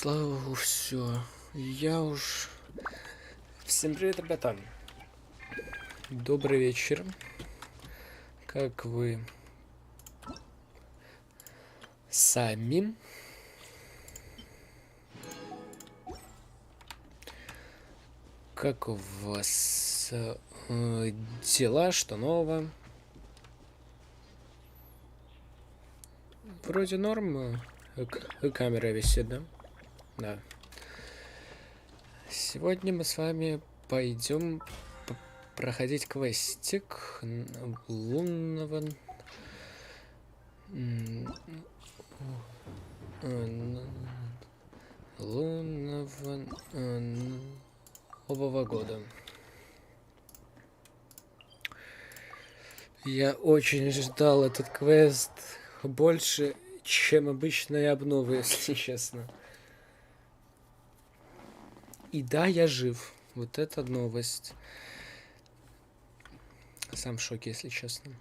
Слава богу, все. Я уж... Всем привет, ребята. Добрый вечер. Как вы сами? Как у вас дела? Что нового? Вроде норм. Камера висит, да? Да. Сегодня мы с вами пойдем проходить квестик лунного... лунного Нового года. Я очень ждал этот квест больше, чем обычная обнова, если честно. И да, я жив. Вот это новость. Сам в шоке, если честно.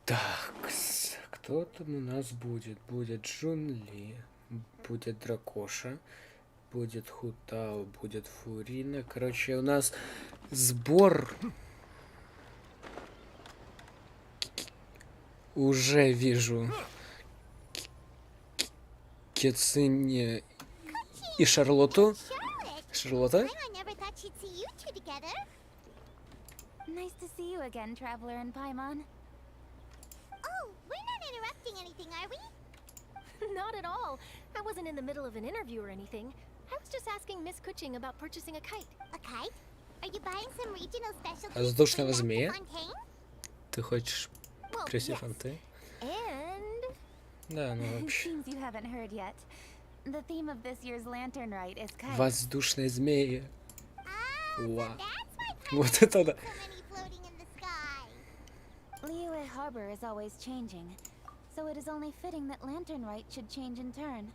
Так, кто там у нас будет? Будет Джун Ли, будет Дракоша, будет Хутао, будет Фурина. Короче, у нас сбор... Уже вижу Кецинь и Шарлотту. Шарлотта? Nice to see you again, Traveler and Paimon. Oh, we're not interrupting anything, are we? Not at all. I wasn't in the middle of an interview or anything. I was just asking Miss Kuching about purchasing a kite. A kite? Are you buying some regional specialties? Воздушного змея? Ты хочешь Well, привезти yes. фонты? And Да, ну It вообще. seems you haven't heard yet. The theme of this year's lantern rite is kites. Воздушные змеи. Ah, Wow. so that's why Вот это да. so many floating in the sky. Liyue Harbor is always changing, so it is only fitting that lantern rite should change in turn.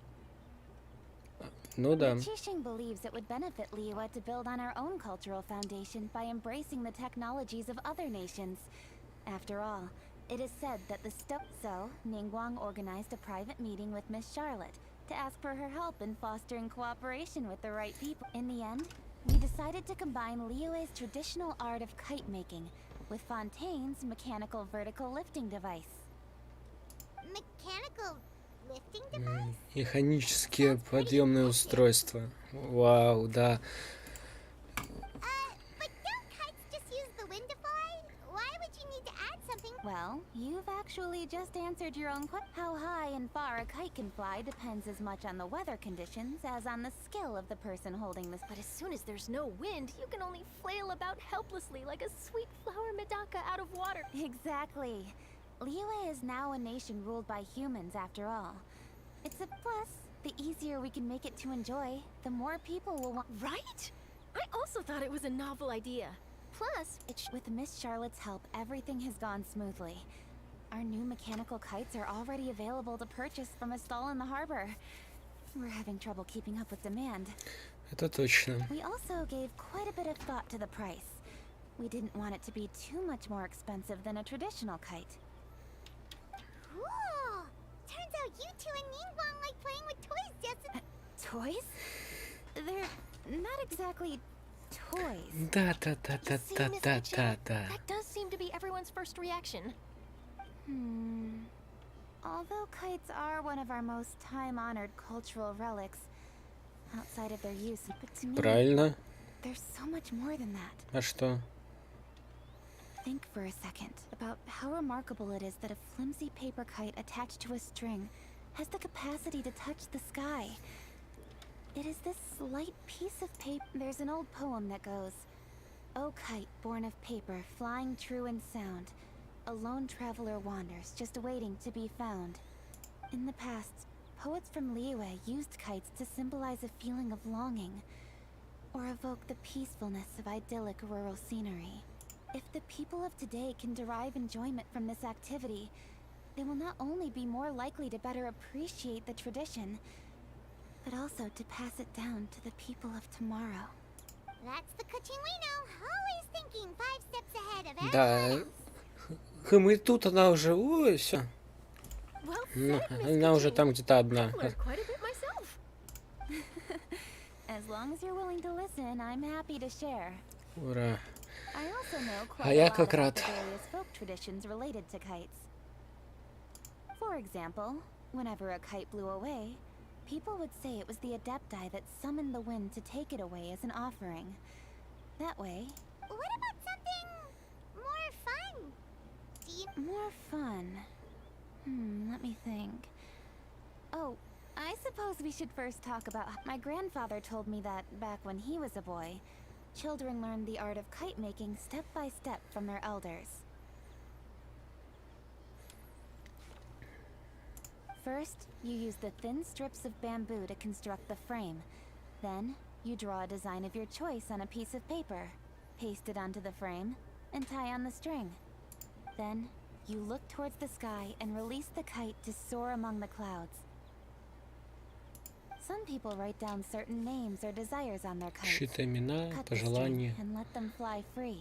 Ну да. Qixing believes it would benefit Liyue to build on our own cultural foundation by embracing the technologies of other nations. After all, it is said that the So, Ningguang organized a private meeting with Miss Charlotte to ask for her help in fostering cooperation with the right people. In the end, we decided to combine Liyue's traditional art of kite making with Fontaine's mechanical vertical lifting device. Mechanical lifting device? Механические подъемные устройства. Вау, да. But don't kites just use the wind to fly? Why would you need to add something? Well, you've actually just answered your own question. How high and far a kite can fly depends as much on the weather conditions as on the skill of the person holding this. but as soon as there's no wind, you can only flail about helplessly like a sweet flower medaka out of water. Exactly. Liyue is now a nation ruled by humans after all. It's a plus. The easier we can make it to enjoy, the more people will want. Right? I also thought it was a novel idea. Plus, With Miss Charlotte's help, everything has gone smoothly. Our new mechanical kites are already available to purchase from a stall in the harbor. We're having trouble keeping up with demand. Это точно. We also gave quite a bit of thought to the price. We didn't want it to be too much more expensive than a traditional kite. Cool! Turns out you two and Ningguang like playing with toys just as... Toys? They're not exactly toys. Да, да, да, да, see, да, Miss да, Kuching, да, да. that does seem to be everyone's first reaction. Although kites are one of our most time-honored cultural relics, outside of their use, but to me, Правильно. there's so much more than that. А что? Think for a second about how remarkable it is that a flimsy paper kite attached to a string has the capacity to touch the sky. It is this light piece of paper. There's an old poem that goes, "O kite born of paper, flying true in sound, a lone traveler wanders, just waiting to be found." In the past, poets from Liyue used kites to symbolize a feeling of longing, or evoke the peacefulness of idyllic rural scenery. If the people of today can derive enjoyment from this activity, they will not only be more likely to better appreciate the tradition, but also to pass it down to the people of tomorrow. That's the coaching we know. Always thinking 5 steps ahead of Да. everyone else. И тут она уже... Ой, все. Well said, Miss Она уже Kaching. там где-то одна. I've learned quite a bit myself. As long as you're willing to listen, I'm happy to share. Ура. I also know А quite я a lot как about рад. the various folk traditions related to kites. For example, whenever a kite blew away, people would say it was the Adepti that summoned the wind to take it away as an offering. That way, What about something more fun? Do you... more fun. Let me think. Oh, I suppose we should first talk about... My grandfather told me that back when he was a boy, children learned the art of kite making step by step from their elders. First, you use the thin strips of bamboo to construct the frame. Then, you draw a design of your choice on a piece of paper, paste it onto the frame, and tie on the string. Then, you look towards the sky and release the kite to soar among the clouds. Some people write down certain names or desires on their kites, Чьи-то имена, cut the string, пожелания. and let them fly free.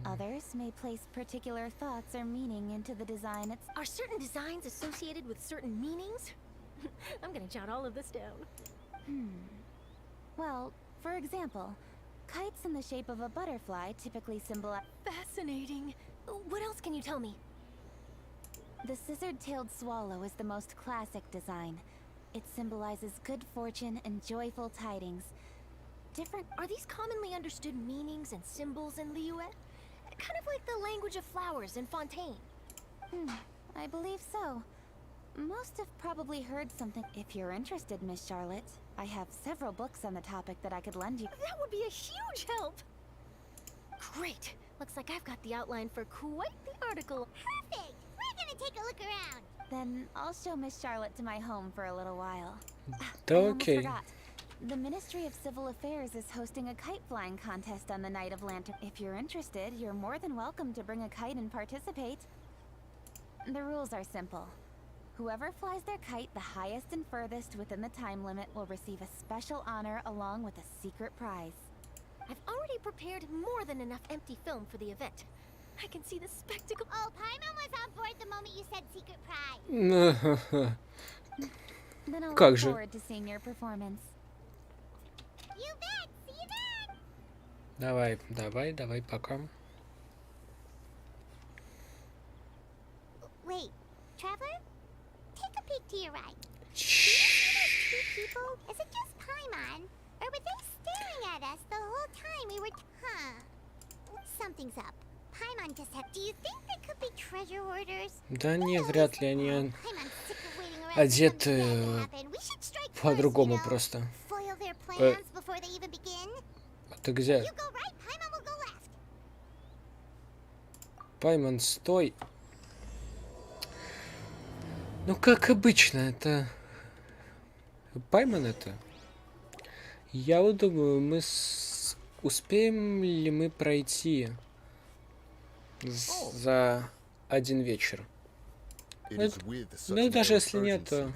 Others may place particular thoughts or meaning into the design itself. Are certain designs associated with certain meanings? I'm gonna jot all of this down. Well, for example, kites in the shape of a butterfly typically symbolize... Fascinating. What else can you tell me? The scissored-tailed swallow is the most classic design. It symbolizes good fortune and joyful tidings. Different... Are these commonly understood meanings and symbols in Liyue? Kind of like the language of flowers in Fontaine. I believe so. Most have probably heard something. If you're interested, Miss Charlotte, I have several books on the topic that I could lend you. That would be a huge help! Great! Looks like I've got the outline for quite the article. Perfect! We're gonna take a look around. Then I'll show Miss Charlotte to my home for a little while. Да I almost окей. forgot. The Ministry of Civil Affairs is hosting a kite flying contest on the Night of Lantern. If you're interested, you're more than welcome to bring a kite and participate. The rules are simple. Whoever flies their kite the highest and furthest within the time limit will receive a special honor along with a secret prize. I've already prepared more than enough empty film for the event. I can see the spectacle. Oh, Paimon was on board the moment you said secret prize. Then I'll Как look же? forward to seeing your performance. You bet! See you then! Давай, пока. Wait, Traveler? Take a peek to your right. Do you see those two people? Is it just Paimon? Or were they staring at us the whole time we were... Something's up. Paimon just had... Do you think they could be treasure hoarders? Да не, вряд ли они Paimon's sick of waiting around for одеты something bad to happen. We should strike first, по-другому you know? просто. Foil their plans before they even begin. А ты где? You go right, Paimon will go left. Пайман, стой. Ну, как обычно, это... Пайман это? Я вот думаю, успеем ли мы пройти за один вечер? Ну, даже если нет, то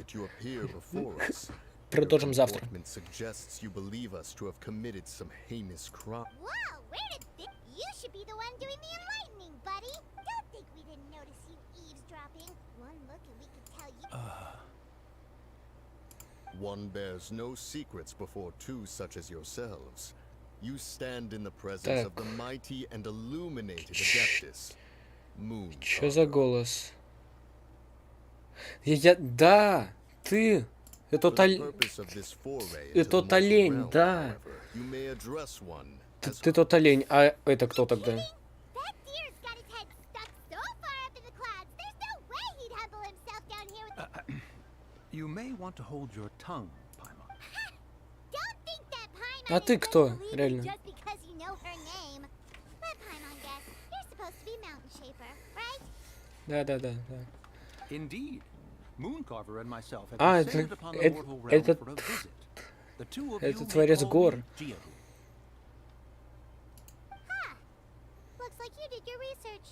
продолжим завтра. Whoa, where did this... You should be the one doing the enlightening, buddy. Don't think we didn't notice you eavesdropping. One look and we could tell you... One bears no secrets before two such as yourselves. You stand in the presence Так. of the mighty and illuminated Adeptus. Moon. Чё за голос? Да, ты! Это тот олень, да. Ты тот олень, а это кто тогда? That deer's got his head stuck so far up in the clouds, there's no way he'd humble himself down here with the... You may want to hold your tongue, Paimon. Don't think that Paimon А ты is кто, gonna believe you реально? just because you know her name. Let Paimon guess. You're supposed to be Mountain Shaper, right? Да. Indeed. Mooncarver and myself have А, descended upon the это, mortal realm этот, for a visit. The two of это you may творец call гор. me Jiahu. Huh. Looks like you did your research.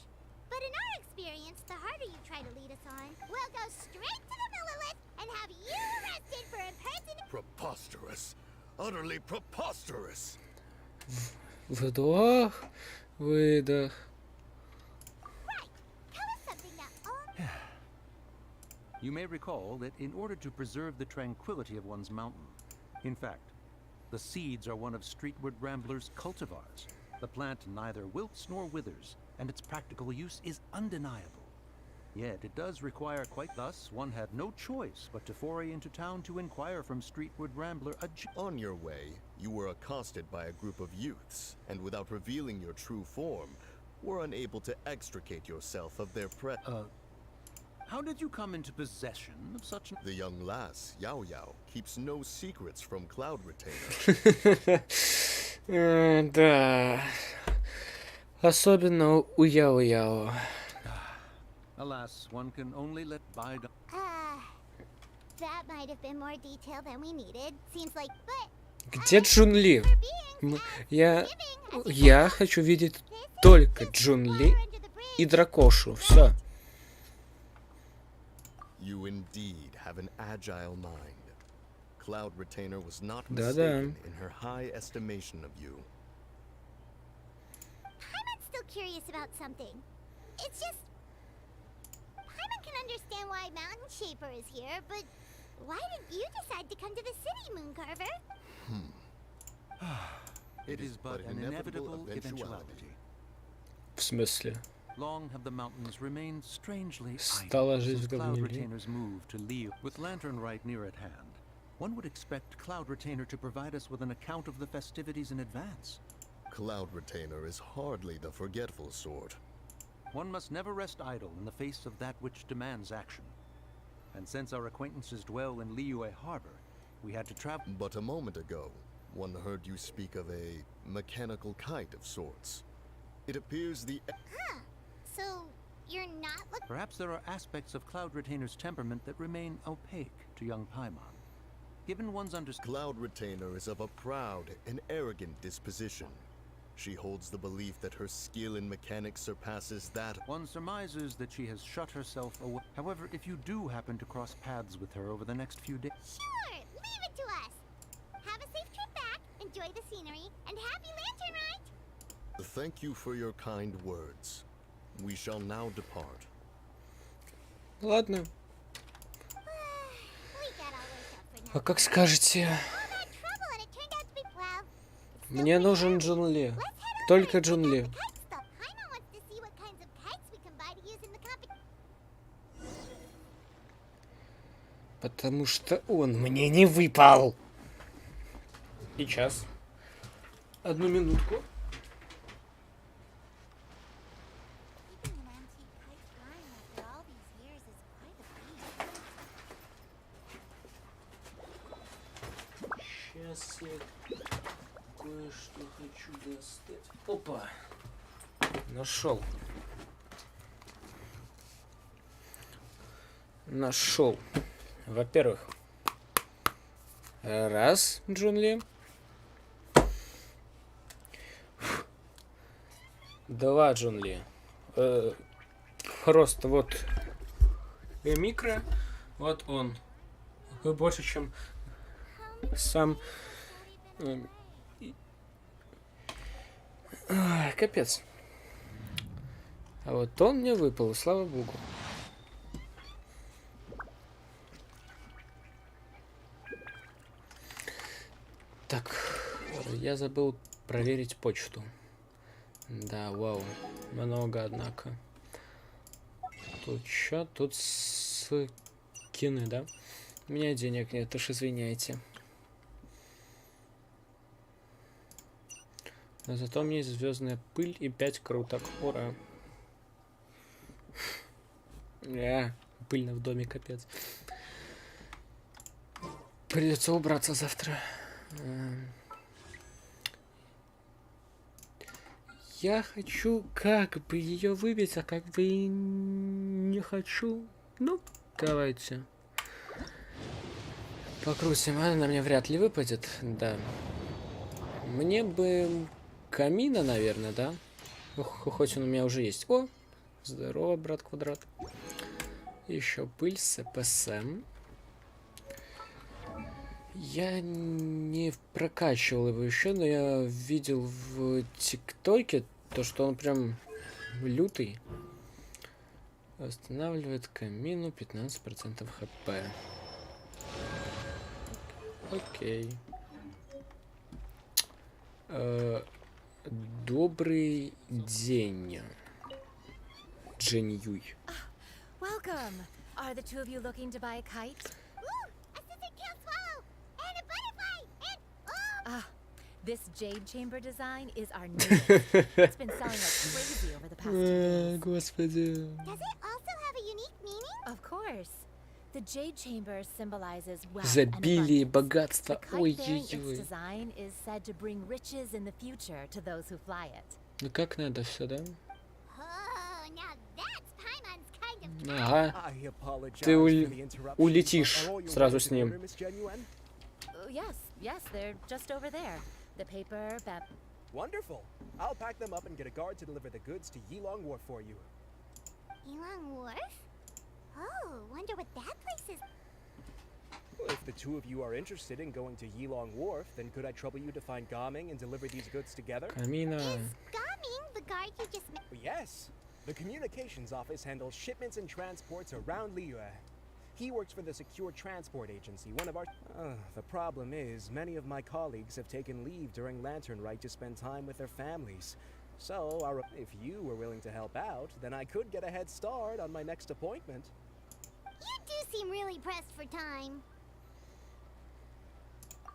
But in our experience, the harder you try to lead us on, we'll go straight to the Millilith and have you arrested for impersonating... Preposterous. Utterly preposterous. Вдох, выдох. Tell us something that only You may recall that in order to preserve the tranquility of one's mountain, in fact, the seeds are one of Streetward Rambler's cultivars. The plant neither wilts nor withers, and its practical use is undeniable. Yet it does require quite thus, one had no choice but to foray into town to inquire from Streetward Rambler On your way, you were accosted by a group of youths, and without revealing your true form, were unable to extricate yourself of their How did you come into possession of such... The young lass, Yao Yao, keeps no secrets from Cloud Retainer. Да. Особенно у Яо-Яо. Alas, one can only let bygone... that might have been more detail than we needed. Seems like, but Где Джун Ли? for being Я хочу видеть только Джун Ли under the bridge. и Дракошу. Все. You indeed have an agile mind. Cloud Retainer was not Да-да. mistaken in her high estimation of you. Paimon's still curious about something. It's just Paimon can understand why Mountain Shaper is here, but why did you decide to come to the city, Mooncarver? It is but an inevitable eventuality. В смысле? Long have the mountains remained strangely Стала idle жизнь since в Cloud говне. Retainer's move to Leo. With Lantern right near at hand, one would expect Cloud Retainer to provide us with an account of the festivities in advance. Cloud Retainer is hardly the forgetful sort. One must never rest idle in the face of that which demands action. And since our acquaintances dwell in Liyue Harbor, we had to travel... But a moment ago, one heard you speak of a mechanical kite of sorts. It appears the... So you're not looking. Perhaps there are aspects of Cloud Retainer's temperament that remain opaque to young Paimon. Given one's understanding... Cloud Retainer is of a proud and arrogant disposition. She holds the belief that her skill in mechanics surpasses that... One surmises that she has shut herself away. However, if you do happen to cross paths with her over the next few days... Sure, leave it to us. Have a safe trip back, enjoy the scenery, and happy lantern ride. Thank you for your kind words. We shall now depart. Ладно. We got all worked up for А now. как скажете? All that trouble and it turned out to be well. it's still Мне pretty нужен early. Джун Ли. Let's head over Только and check Джун out Ли. the kite stuff. Paimon wants to see what kinds of kites we can buy to use in the competition. Потому что он мне не выпал. Сейчас. Одну минутку. Keeping an antique kite flying after all these years is quite a feat. Сейчас я кое-что хочу достать. Опа. Нашел. Нашел. Во-первых, раз, Джун Ли. Два, Джун Ли. Просто вот микро. Вот он. Больше, чем сам... Капец. А вот он мне выпал, слава богу. Так, я забыл проверить почту. Да, вау, много, однако. Тут чё? Тут скины, да? У меня денег нет, уж извиняйте. Но зато у меня есть звездная пыль и 5 круток. Ура! Пыльно в доме, капец. Придется убраться завтра. Я хочу как бы ее выбить, а как бы и не хочу. Ну, давайте. Покрутим. Она мне вряд ли выпадет. Да. Мне бы камина, наверное, да? Хоть он у меня уже есть. О! Здорово, брат Квадрат. Еще пыль с ПСМ. Я не прокачивал его еще, но я видел в ТикТоке то, что он прям лютый. Восстанавливает камину 15% хп. Окей. Добрый день, Джен Юй. Welcome. Are the two of you looking to buy a kite? Ooh, a scissor kill swallow! And a butterfly! And Ah, this jade chamber design is our newest. It's been selling like crazy over the past 2 days. Господи. does it also have a unique meaning? Of course. The jade chamber symbolizes wealth Изобилие, and abundance. богатство. The kite bearing its Ой-ой-ой. design is said to bring riches in the future to those who fly it. Ну как надо все, да? Oh, now that's Paimon's kind of Ага. I apologize Ты for the interruption, улетишь but are all your сразу orders с in ним. order, Miss Genuine? Yes, they're just over there. The paper, Wonderful. I'll pack them up and get a guard to deliver the goods to Yilong Wharf for you. Elon Wharf? Oh, wonder what that place is. Well, if the two of you are interested in going to Yilong Wharf, then could I trouble you to find Gaming and deliver these goods together? Камина. Gaming, the guard you just met. Yes. The communications office handles shipments and transports around Liyue. He works for the Secure Transport Agency, one of our... the problem is, many of my colleagues have taken leave during Lantern Rite to spend time with their families. So, if you were willing to help out, then I could get a head start on my next appointment. You do seem really pressed for time.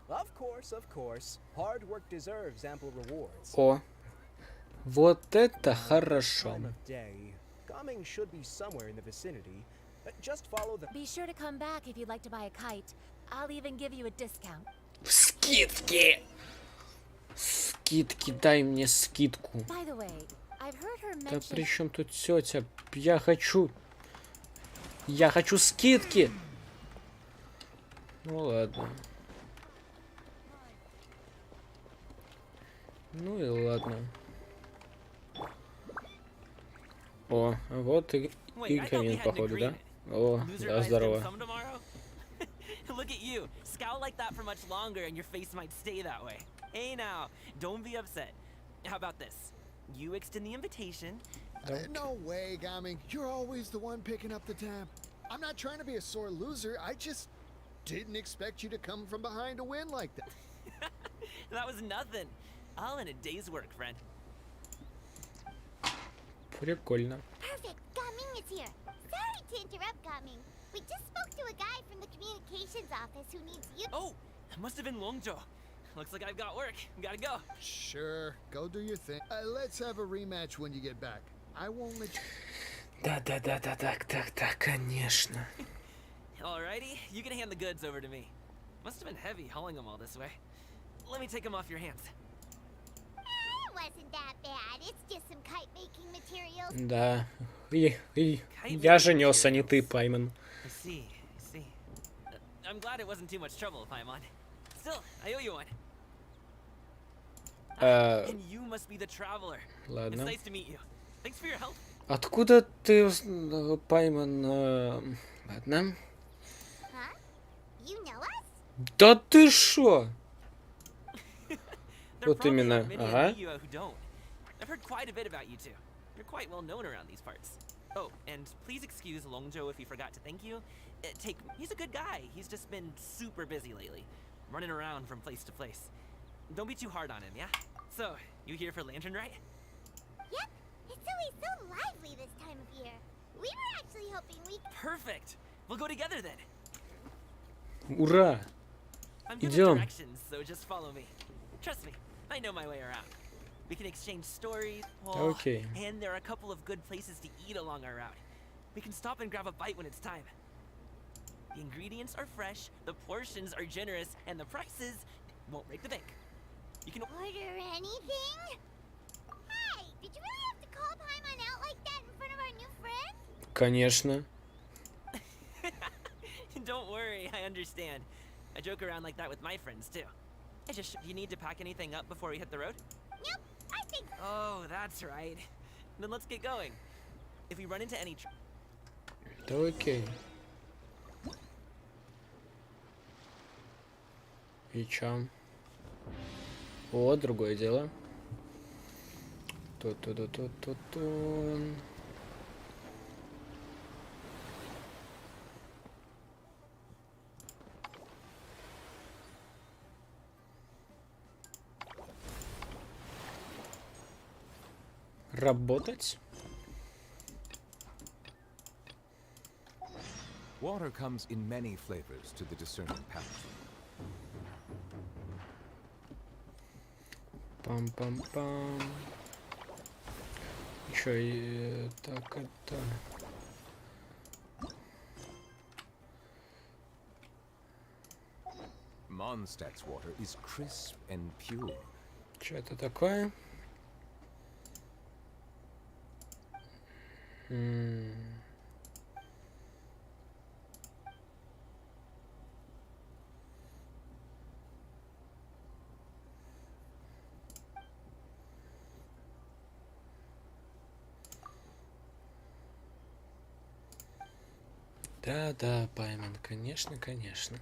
Of course. Hard work deserves ample rewards. О, вот это Time хорошо. of day. Gaming should be somewhere in the vicinity. Just follow the... be sure to come back if you'd like to buy a kite. I'll even give you a discount. Скидки! Скидки, дай мне скидку. By the way, I've heard her Да mention... при чем тут тетя? Я хочу скидки! Ну ладно. Ну и ладно. О, а вот и камин, походу, да? О, да, здорово. Look at you. Scowl like that for much longer and your face might stay that way. Hey now, don't be upset. How about this? You extend the invitation. No way, Gaming. You're always the one picking up the tab. I'm not trying to be a sore loser. I just didn't expect you to come from behind to win like that. That was nothing. All in a day's work, friend. Прикольно. Perfect, Gaming is here. Sorry to interrupt, Gaming. We just spoke to a guy from the communications office who needs you. Oh, that must have been Longjo. Looks like I've got work. Gotta go. Sure, go do your thing. Let's have a rematch when you get back. I won't let you... Да, конечно. Alrighty, you can hand the goods over to me. Must have been heavy hauling them all this way. Let me take them off your hands. It wasn't that bad. It's just some kite-making materials. Да. Я женился, а не ты, Пайман. I see. I'm glad it wasn't too much trouble, Paimon. Still, I owe you one. And you must be the traveler. It's Ладно. nice to meet you. Thanks for your help. Откуда ты, Пайман? Ладно. Huh? You know us? Да ты шо? There Вот probably именно, aren't many ага. in Liyue who don't. I've heard quite a bit about you two. You're quite well known around these parts. Oh, and please excuse Longjo if he forgot to thank you. He's a good guy. He's just been super busy lately, running around from place to place. Don't be too hard on him, yeah? So, you here for Lantern, right? Yep. It's always so lively this time of year. We were actually hoping we... Perfect. We'll go together then. Ура! I'm good with Идем. directions, so just follow me. Trust me, I know my way around. We can exchange stories. Okay. And there are a couple of good places to eat along our route. We can stop and grab a bite when it's time. The ingredients are fresh, the portions are generous, and the prices won't break the bank. You can Order anything? Hey, did you really have to call Paimon out like that in front of our new friend? Конечно. Don't worry, I understand. I joke around like that with my friends too. You need to pack anything up before we hit the road? Nope, I think... Oh, that's right. Then let's get going. If we run into any Да окей. И чё? О, другое дело. Ту-ту-ту-ту-ту-ту. Работать? Water comes in many flavors to the discerning palate. Пам-пам-пам. Чё, так это... Mondstadt's water is crisp and pure. Чё это такое? Да, Пайман, конечно, конечно.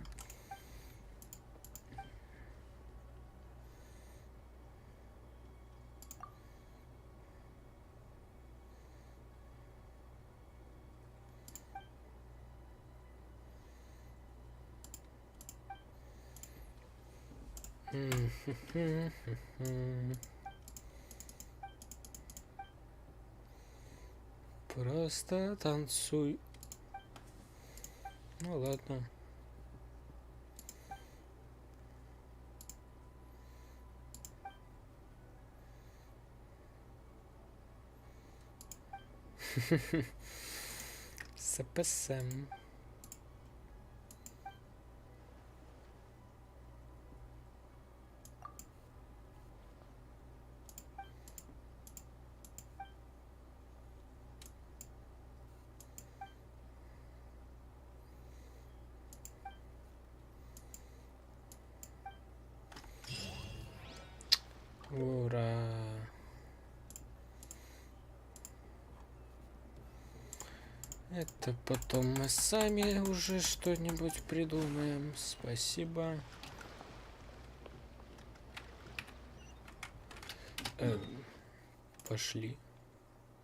Просто танцуй. Ну ладно. СПСМ. Ура! Это потом мы сами уже что-нибудь придумаем. Спасибо. Пошли.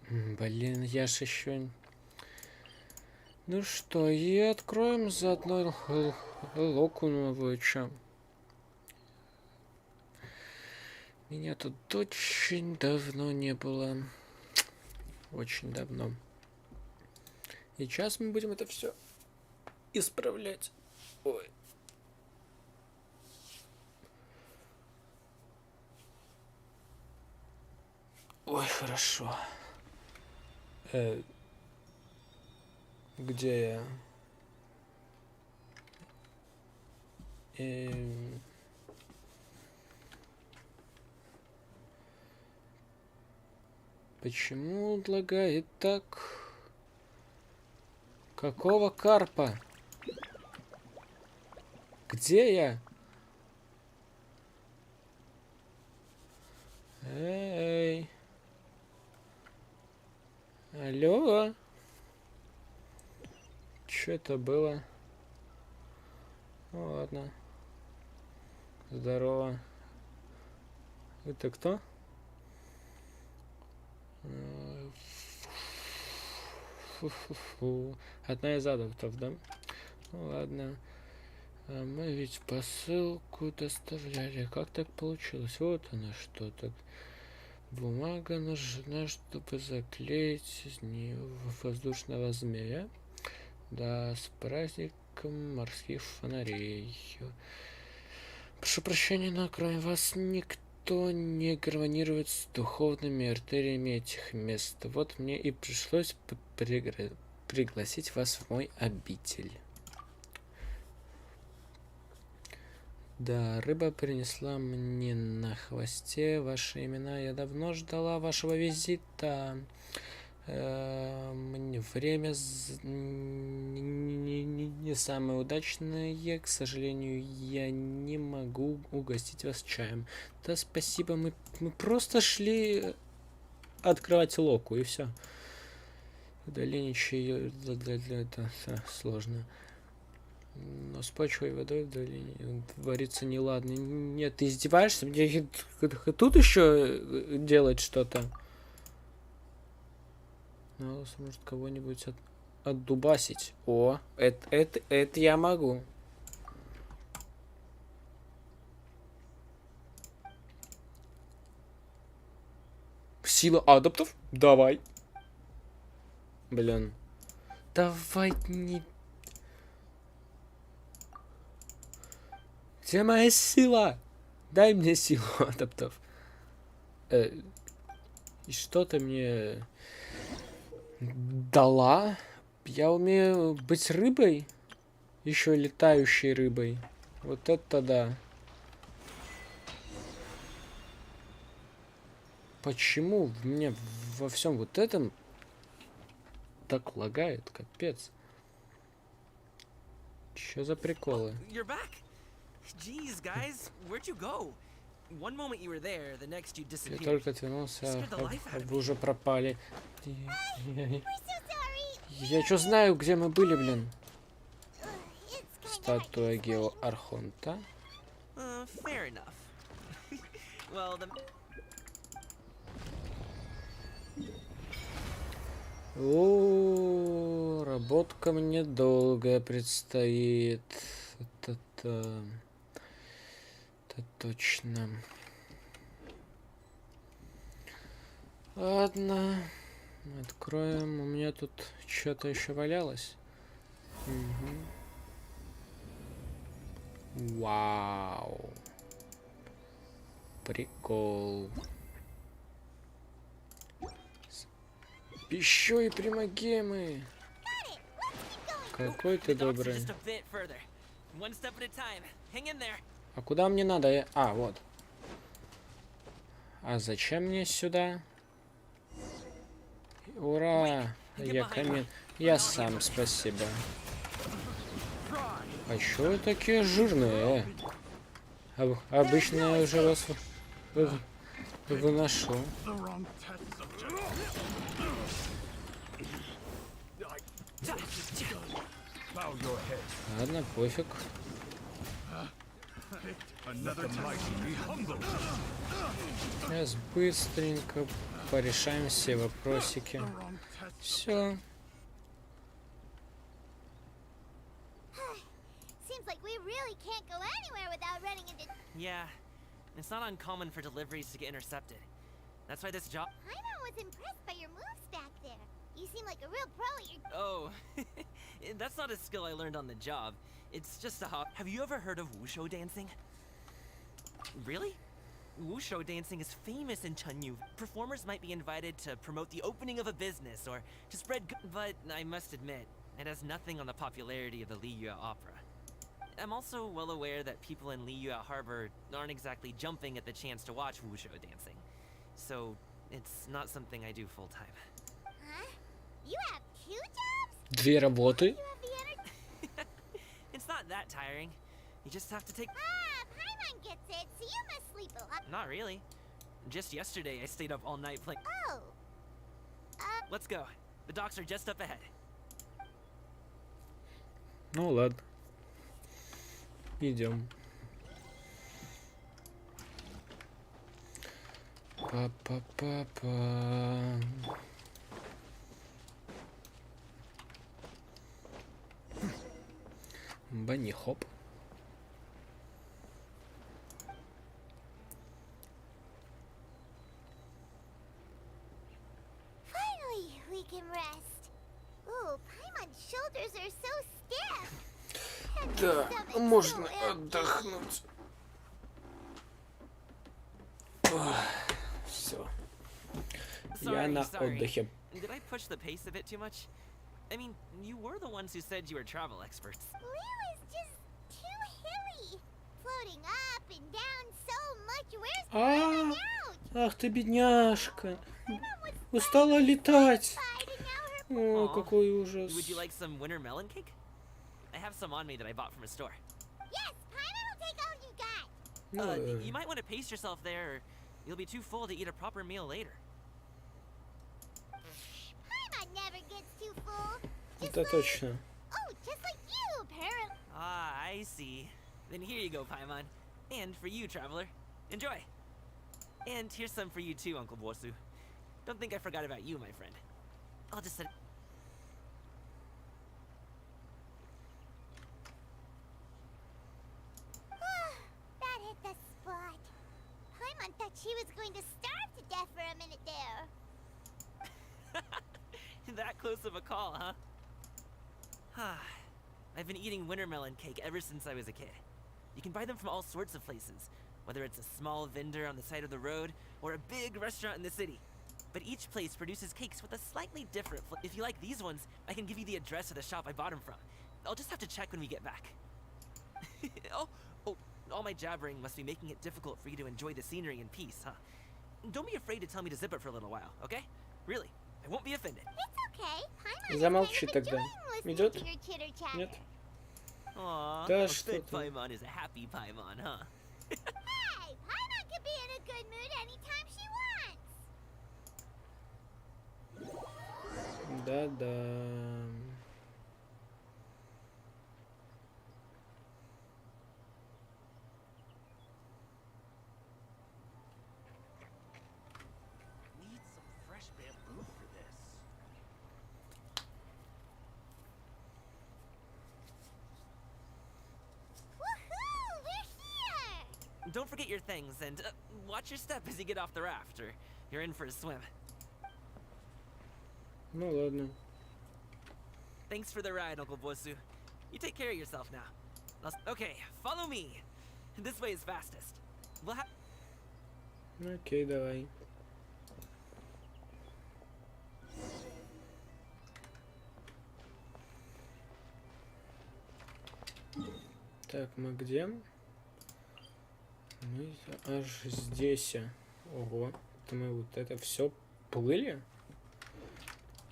Блин, я ж еще... Ну что, и откроем заодно локу новую, чё? Меня тут очень давно не было. Очень давно. И сейчас мы будем это все исправлять. Ой. Ой, хорошо. Где я? Почему лагает так? Какого карпа? Где я? Эй. Алло? Что это было? Ну ладно. Здорово. Это кто? Фу-фу-фу. Одна из адептов, да? Ну ладно. А мы ведь посылку доставляли. Как так получилось? Вот она что так. Бумага нужна, чтобы заклеить из нее воздушного змея. Да, с праздником морских фонарей. Прошу прощения, но кроме вас никто не гармонирует с духовными артериями этих мест. Вот мне и пришлось пригласить вас в мой обитель. Да, рыба принесла мне на хвосте ваши имена. Я давно ждала вашего визита. Время не самое удачное. К сожалению, я не могу угостить вас чаем. Да, спасибо. Мы просто шли открывать локу, и все. Удаление чаё это сложно. Но с почвой и водой в долине творится неладно. Нет, ты издеваешься? Мне тут еще делать что-то? Ну, может кого-нибудь отдубасить. О, это я могу. Сила адаптов? Давай. Блин. Давай не... Где моя сила? Дай мне силу адаптов. И что ты мне дала? Я умею быть рыбой? Еще летающей рыбой. Вот это да. Почему в меня во всем вот этом так лагает? Капец. Что за приколы? You're back. Jeez, guys, where'd you go? One moment you were there, the next you Я disappeared. только отвернулся, а вы уже пропали. Я что знаю, где мы были, блин? Статуя Геоархонта. Fair enough. Well, the... О, работка мне долгая предстоит. Это точно. Ладно, откроем. У меня тут что-то еще валялось. Угу. Вау. Прикол. Еще и примагемы. Какой ты добрый. А куда мне надо? А, вот. А зачем мне сюда? Ура! Я камень. Я сам, спасибо. А чё вы такие жирные? Обычно я уже вас выношу. Ладно, пофиг. Сейчас быстренько порешаем все вопросики. Все. Yeah, it's not uncommon for deliveries to get intercepted. That's why this job... I was impressed by your moves back there. You seem like a real pro at your... Oh, that's not a skill I learned on the job. It's just a hop. Have you ever heard of wushu dancing? Really? Wushu dancing is famous in Chunyu. Performers might be invited to promote the opening of a business or to spread but I must admit, it has nothing on the popularity of the Liyue Opera. I'm also well aware that people in Liyue Harbor aren't exactly jumping at the chance to watch wushu dancing. So, it's not something I do full-time. Huh? You have 2 jobs? Две работы? It's not that tiring. You just have to take... Ah, Paimon gets it, so you must sleep a lot. Not really. Just yesterday, I stayed up all night playing... Oh. Let's go. The docks are just up ahead. Ну ладно. Идем. Па-па-па-па. Банни-хоп. Finally, we can rest. Ooh, Paimon's shoulders are so stiff. Да, можно отдохнуть. Все. Я на отдыхе. Did I push the pace a bit too much? I mean, you were the ones who said you were travel experts. Leo is just too hilly. Floating up and down so much. Where's Paimon out? Ах ты бедняжка. Устала летать. О, какой ужас. Would you like some winter melon cake? I have some on me that I bought from a store. Yes, Paimon will take all you got. You might want to pace yourself there, or you'll be too full to eat a proper meal later. Paimon never gets too full. Это точно. Oh, just like you, apparently. Ah, I see. Then here you go, Paimon. And for you, traveler. Enjoy. And here's some for you too, Uncle Bosu. Don't think I forgot about you, my friend. I'll just set. That hit the spot. Paimon thought she was going to starve to death for a minute there. That close of a call, huh? I've been eating wintermelon cake ever since I was a kid. You can buy them from all sorts of places, whether it's a small vendor on the side of the road or a big restaurant in the city. But each place produces cakes with a slightly different flavor. If you like these ones, I can give you the address of the shop I bought them from. I'll just have to check when we get back. Oh, all my jabbering must be making it difficult for you to enjoy the scenery in peace, huh? Don't be afraid to tell me to zip it for a little while, okay? Really, I won't be offended. It's okay. Paimon is Замолчи kind of тогда. enjoying listening Идет? to your chitter-chatter. Нет? Aww, Да a что fed ты. Paimon is a happy Paimon, huh? Hey, Paimon can be in a good mood anytime she wants. Да-да. Need some fresh bamboo for this. Woohoo! We're here! Don't forget your things, and watch your step as you get off the raft, or you're in for a swim. Ну ладно. Thanks for the ride, Uncle Bosu. You take care of yourself now. Okay, follow me. This way is fastest. We'll have. Окей, давай. Так, мы где? Мы аж здесь. Ого. Это мы вот это все плыли?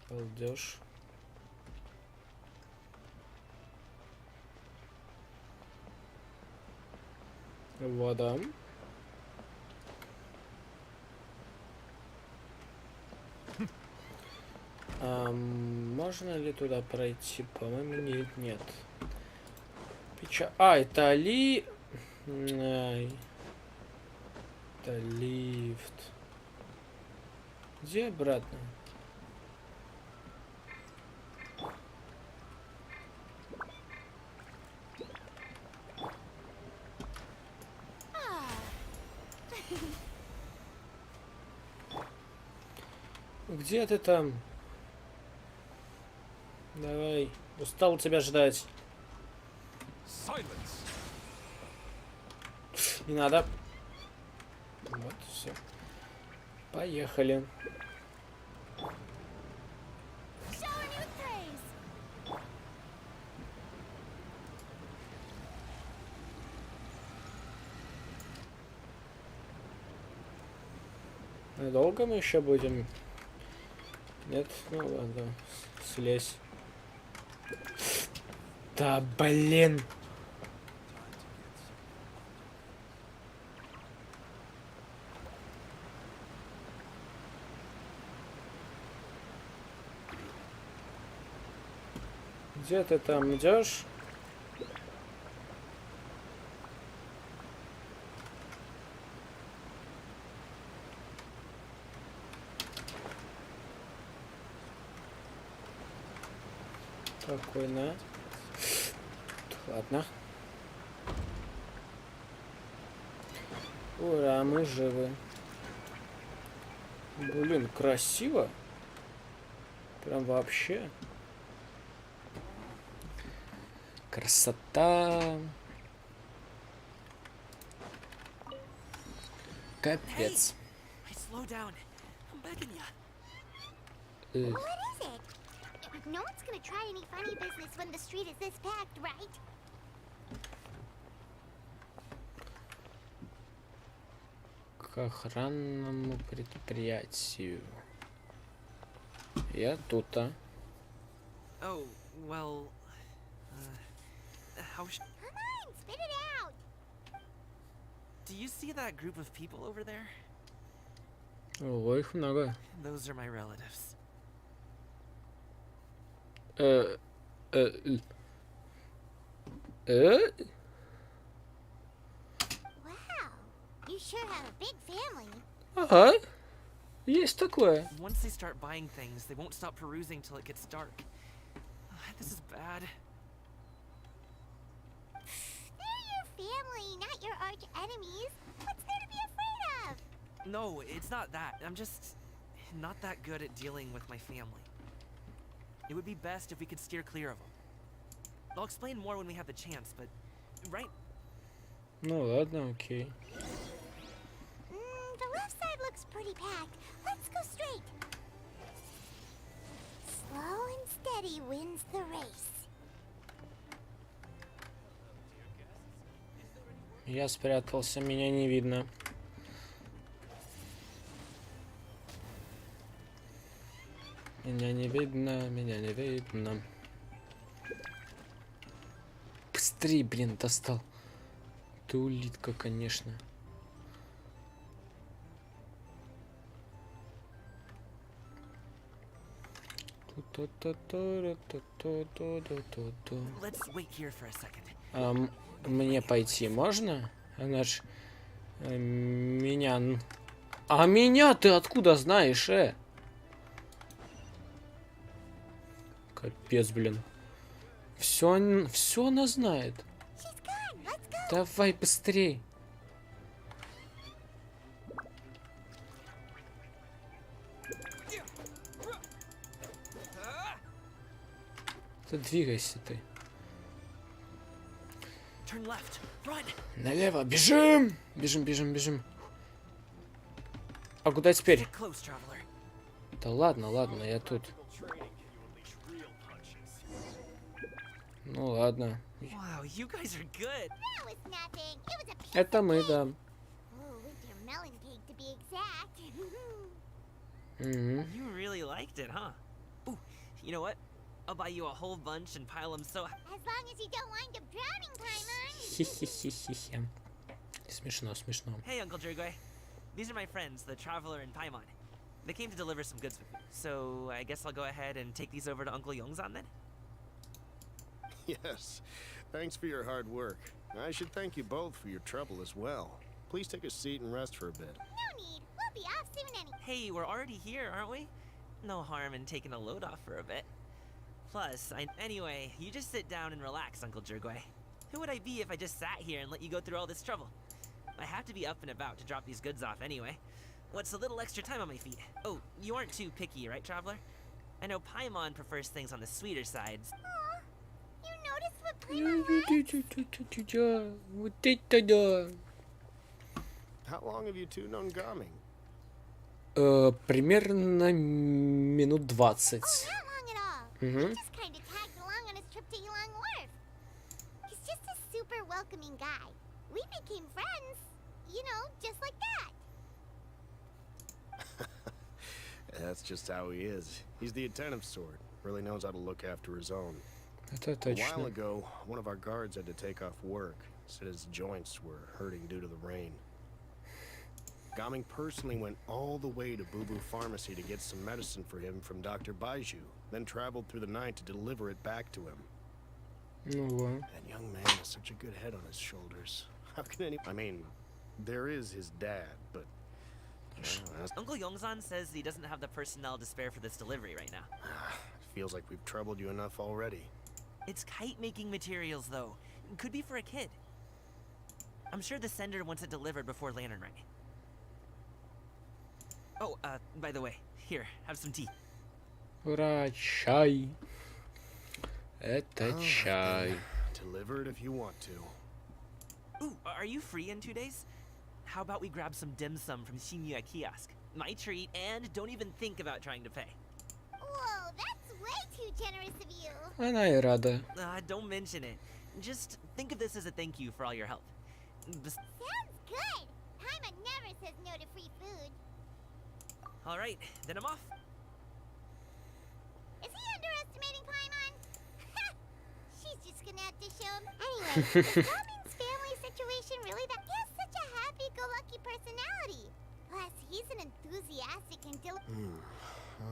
Балдеж. Вода. Можно ли туда пройти? По-моему, нет. А, это Ай. Это лифт. Где обратно? Где ты там? Давай. Устал тебя ждать. Silence. Не надо. Вот, все. Поехали. Долго мы еще будем? Нет? Ну ладно. Слезь. Да блин. Где ты там идешь? Спокойно. Ладно. Ура, мы живы. Блин, красиво. Прям вообще. Красота. Капец. Hey, slow down. I'm begging ya. What is it? No one's gonna try any funny business when the street is this packed, right? К охранному предприятию. Я тут, а? Oh, well. How Come on, spit it out! do you see that group of people over there? Ого, их много. Those are my relatives. Wow, you sure have a big family. Ага. Есть такое. Once they start buying things, they won't stop perusing till it gets dark. This is bad. They're your family, not your arch enemies. What's there to be afraid of? No, it's not that. I'm just not that good at dealing with my family. It would be best if we could steer clear of them. I'll explain more when we have the chance, but right. Ну ладно, окей. The left side looks pretty packed. Let's go straight. Slow and steady wins the race. Я спрятался, меня не видно. Меня не видно, меня не видно. Быстрей, блин, достал. Ты улитка, конечно. Let's wait here for a second. Мне пойти можно? Она ж меня... А меня ты откуда знаешь, Капец, блин. Все она знает. Давай быстрей. Да двигайся ты. Turn left. Run. Налево. Бежим! Бежим, бежим, бежим. А куда теперь? Get close, traveler. Да ладно, ладно, я тут. Ну ладно. Wow, you guys are good. That was nothing. It was a piece Это of мы, cake. да. Oh, winter melon cake to be exact. Угу. You really liked it, huh? Ooh, you know what? I'll buy you a whole bunch and pile them so... As long as you don't wind up drowning, Paimon. Хи-хи-хи-хи-хи. Смешно, смешно. Hey, Uncle Jurgoi. These are my friends, the Traveler and Paimon. They came to deliver some goods with me, so I guess I'll go ahead and take these over to Uncle Yongzan then? Yes. Thanks for your hard work. I should thank you both for your trouble as well. Please take a seat and rest for a bit. No need. We'll be off soon anyway. Hey, we're already here, aren't we? No harm in taking a load off for a bit. Plus, anyway, you just sit down and relax, Uncle Jurgoi. Who would I be if I just sat here and let you go through all this trouble? I have to be up and about to drop these goods off anyway. What's a little extra time on my feet? Oh, you aren't too picky, right, Traveler? I know Paimon prefers things on the sweeter sides. Aw, you noticed what Paimon likes? Вот это да. How long have you two known Gaming? Примерно минут 20. Oh, not long at all. Mhm. He just kind of tagged along on his trip to Yulong Wharf. He's just a super welcoming guy. We became friends, you know, just like that. That's just how he is. He's the attentive sort. Really knows how to look after his own. Это A while точно. ago, one of our guards had to take off work. Said his joints were hurting due to the rain. Gaming personally went all the way to Boo Boo Pharmacy to get some medicine for him from Dr. Baiju, then traveled through the night to deliver it back to him. Ну вот. That young man has such a good head on his shoulders. How can any... I mean, there is his dad, but... Uncle Yongzan says he doesn't have the personnel to spare for this delivery right now. Feels like we've troubled you enough already. It's kite-making materials, though. Could be for a kid. I'm sure the sender wants it delivered before Lantern Ray. Oh, by the way, here, have some tea. Ура, чай. Это Oh, чай. then deliver it if you want to. Ooh, are you free in 2 days? How about we grab some dim sum from Shinya Kiosk? My treat, and don't even think about trying to pay. Whoa, that's way too generous of you. Она и рада. Don't mention it. Just think of this as a thank you for all your help. Sounds good. Paimon never says no to free food. Alright, then I'm off. Is he underestimating Paimon? She's just gonna have to show him. Anyway, is Gamin's family situation really that? He has such a happy-go-lucky personality. Plus, he's an enthusiastic and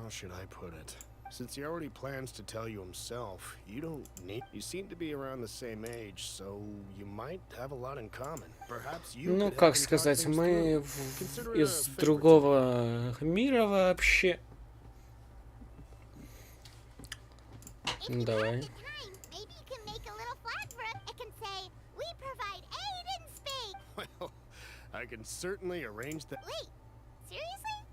How should I put it? Since he already plans to tell you himself, you don't need... You seem to be around the same age, so you might have a lot in common. Perhaps you Ну, could как help him talk сказать, things мы through. Consider it из a favor to me. другого мира вообще. If Ну, you давай. have the time, maybe you can make a little flag for us. It can say, "We provide aid and speak." Well, I can certainly arrange that. Wait, seriously?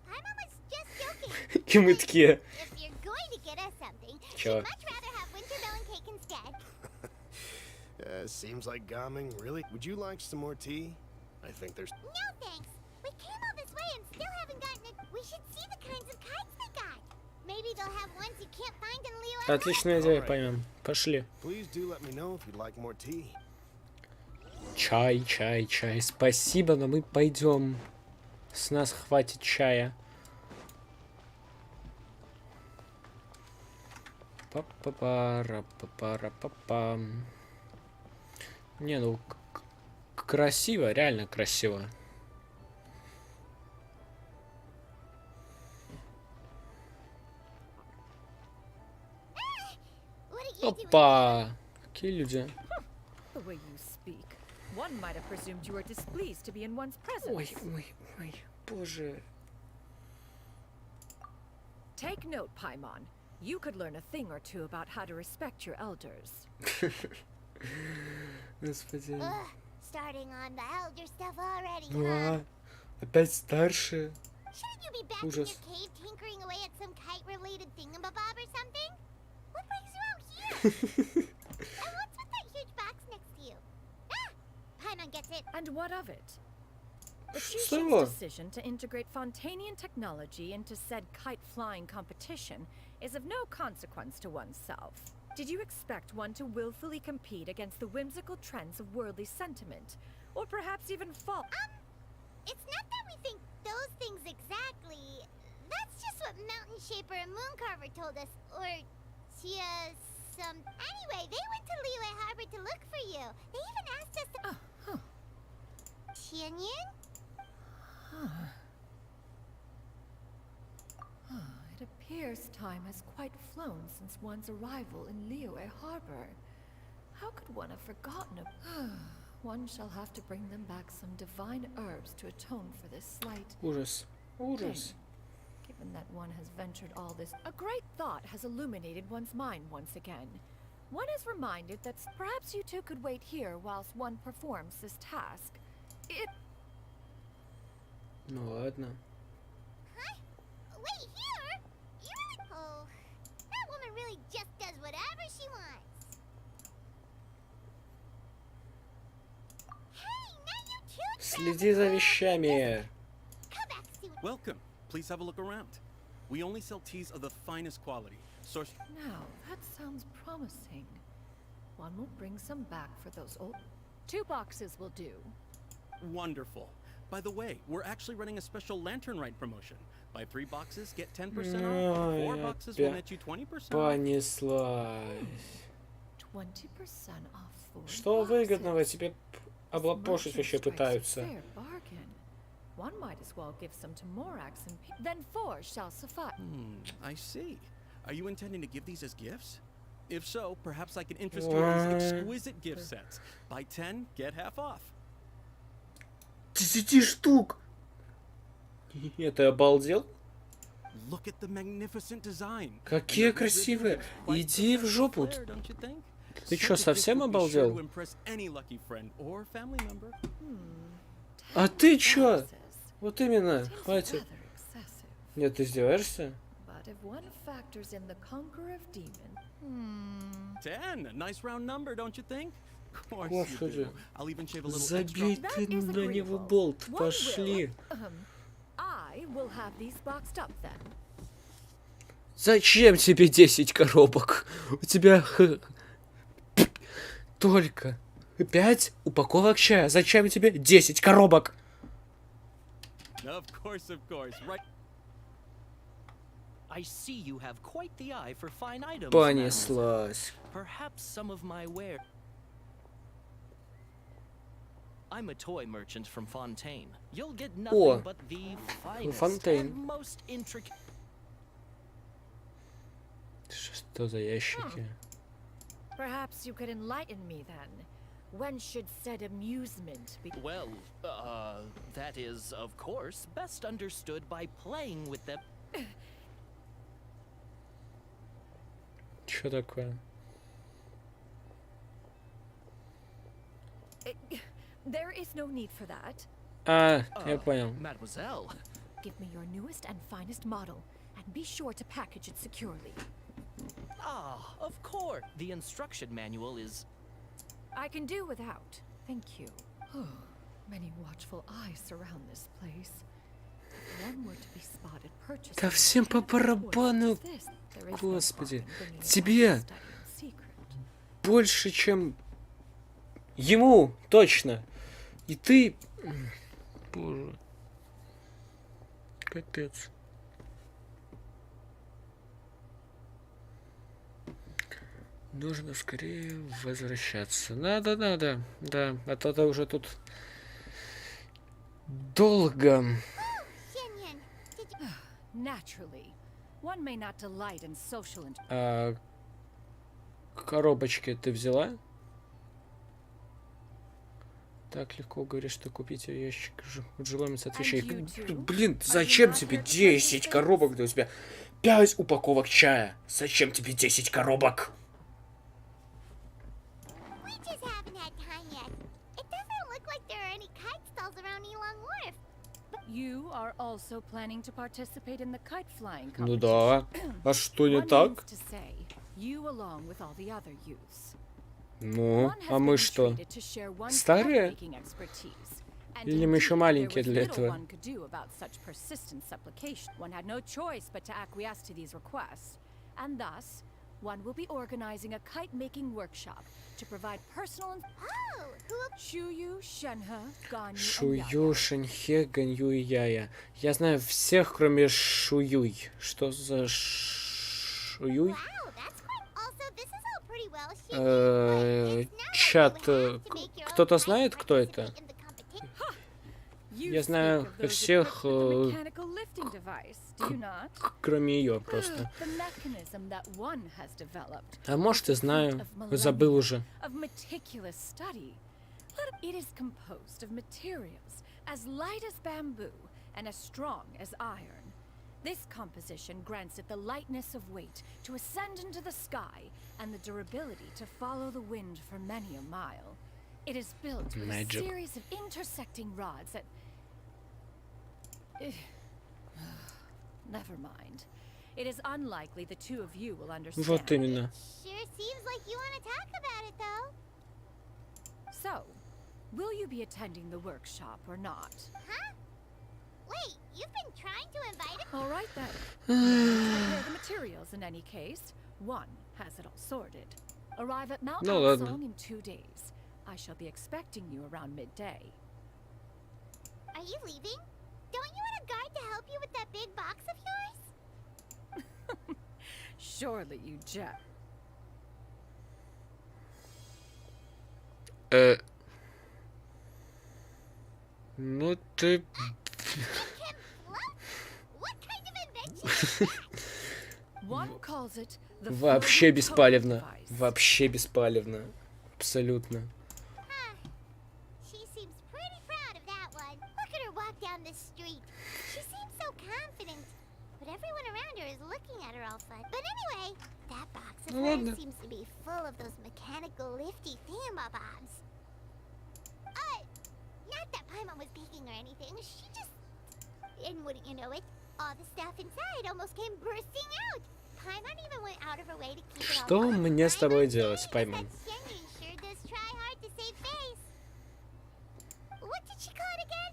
Paimon was just joking. И мы такие. If you're going to get us something, Чё? she'd much rather have wintermelon cake instead. Seems like Gaming, really? Would you like some more tea? I think there's... No thanks. We came all this way and still haven't gotten it. We should see the kinds of kites they got. Maybe they'll have ones you can't find in Leo. Отличная идея, поймем. Пошли. Please do let me know if you'd like more tea. Чай, чай, чай. Спасибо, но мы пойдем. С нас хватит чая. Па-па-пара-па-пара-па-пам. Не, ну красиво, реально красиво. What are you doing? Опа! Какие люди? The way you speak, one might have presumed you were displeased to be in one's presence. Ой, ой, ой, боже. Take note, Paimon. You could learn a thing or two about how to respect your elders. Господи. Ugh, starting on the elder stuff already, huh? А, опять старше. Shouldn't you be back Ужас. in your cave tinkering away at some kite-related thingamabob or something? What brings you out here? And what's with that huge box next to you? Ah! Paimon gets it. And what of it? The Что? Chieftain's decision to integrate Fontanian technology into said kite-flying competition is of no consequence to oneself. Did you expect one to willfully compete against the whimsical trends of worldly sentiment? Or perhaps even fall? It's not that we think those things exactly. That's just what Mountain Shaper and Mooncarver told us. Or just some... Anyway, they went to Liyue Harbor to look for you. They even asked us to... Tianyin? It appears time has quite flown since one's arrival in Liyue Harbor. How could one have forgotten One shall have to bring them back some divine herbs to atone for this slight. Ужас. Ужас. Given that one has ventured all this, a great thought has illuminated one's mind once again. One is reminded that perhaps you two could wait here whilst one performs this task. It... Ну ладно. Huh? Wait, here? You really... Oh, that woman really just does whatever she wants. Hey, now you two... Следи за вещами. Come back soon. Welcome. Please have a look around. We only sell teas of the finest quality. Sourced. Now, that sounds promising. One will bring some back for those old... 2 boxes will do. Wonderful. By the way, we're actually running a special lantern ride promotion. Buy 3 boxes, get 10% off. 4 boxes will net you 20% off. Понеслась. 20% off 4 Что выгодного boxes. тебе облапошить вообще Merchant strikes a пытаются? fair bargain. One might as well give some to Morax and then 4 shall suffice. I see. Are you intending to give these as gifts? If so, perhaps I can interest you in these exquisite gift sets. Buy 10, get half off. 10 штук! Ты обалдел? Look at the magnificent design. Какие красивые! Иди в жопу! Ты чё, совсем обалдел? А ты чё? Вот именно, хватит. Нет, ты издеваешься? But if one factors in the conqueror of demon... 10, nice round number, don't you think? Of course you Господи. do. I'll even shave a little Забей extra. ты на него болт, One пошли. will, I will have these boxed up then. Зачем тебе 10 коробок? У тебя только 5 упаковок чая. Зачем тебе 10 коробок? Of course, right. I see you have quite the eye for fine items. Понеслась. Perhaps some of my ware. I'm a toy merchant from Fontaine. You'll get nothing О, but the finest Fontaine. and most intricate. Что за ящики? Perhaps you could enlighten me then. When should said amusement be? Well, that is, of course, best understood by playing with them. Что такое? There is no need for that. А, я понял. Mademoiselle. Give me your newest and finest model, and be sure to package it securely. Ah, of course. The instruction manual is... I can do without. Thank you. Many watchful eyes surround this place. If one were to be spotted purchasing... Да всем по барабану, господи. Тебе больше, чем ему, точно. И ты... Боже. Капец. Нужно скорее возвращаться. Надо, да. А то уже тут долго. Naturally, one may not delight in social А коробочки ты взяла? Так легко говоришь, что купить ящик желаемец отвечай. Блин, зачем тебе 10 коробок? Да у тебя 5 упаковок чая. Зачем тебе 10 коробок? You are also planning to participate in the kite flying Ну competition. да. А что не One так? means to say, you along with all the other youths. Ну, One has а мы been что? treated to share one's Старые? kite-making expertise. And Или мы еще indeed, маленькие there was для little этого? one could do about such persistent supplication. One had no choice but to acquiesce to these requests. And thus, one will be organizing a kite-making workshop to provide personal and Shuyu, Shenhe, Ganyu, and Шую, Шенхе, Ганью и Яя. Я знаю всех, кроме Шуюй. Что за Шуюй? Чат. Кто-то знает, кто это? Я знаю всех, кроме ее просто. А может и знаю, забыл уже. It is composed of materials as light as bamboo and as strong as iron. This composition grants it the lightness of weight to ascend into the sky and the durability to follow the wind for many a mile. It is built with a series of intersecting rods that... Never mind. It is unlikely the two of you will understand. Вот именно. Sure seems like you want to talk about it, though. So, will you be attending the workshop or not? Huh? Wait, you've been trying to invite him? All right then. Prepare the materials in any case. One has it all sorted. Arrive at Mount Song in 2 days. I shall be expecting you around midday. Are you leaving? Don't you want a guard to help you with that big box of yours? Surely you jest. Ну ты... Вообще беспалевно. Вообще беспалевно. Абсолютно. Ну ладно. Not that Paimon was peeking or anything. She just... And wouldn't you know it, all the stuff inside almost came bursting out. Paimon even went out of her way to keep it all. Что мне с тобой делать, Паймон? Sure does try hard to save face. What did she call it again?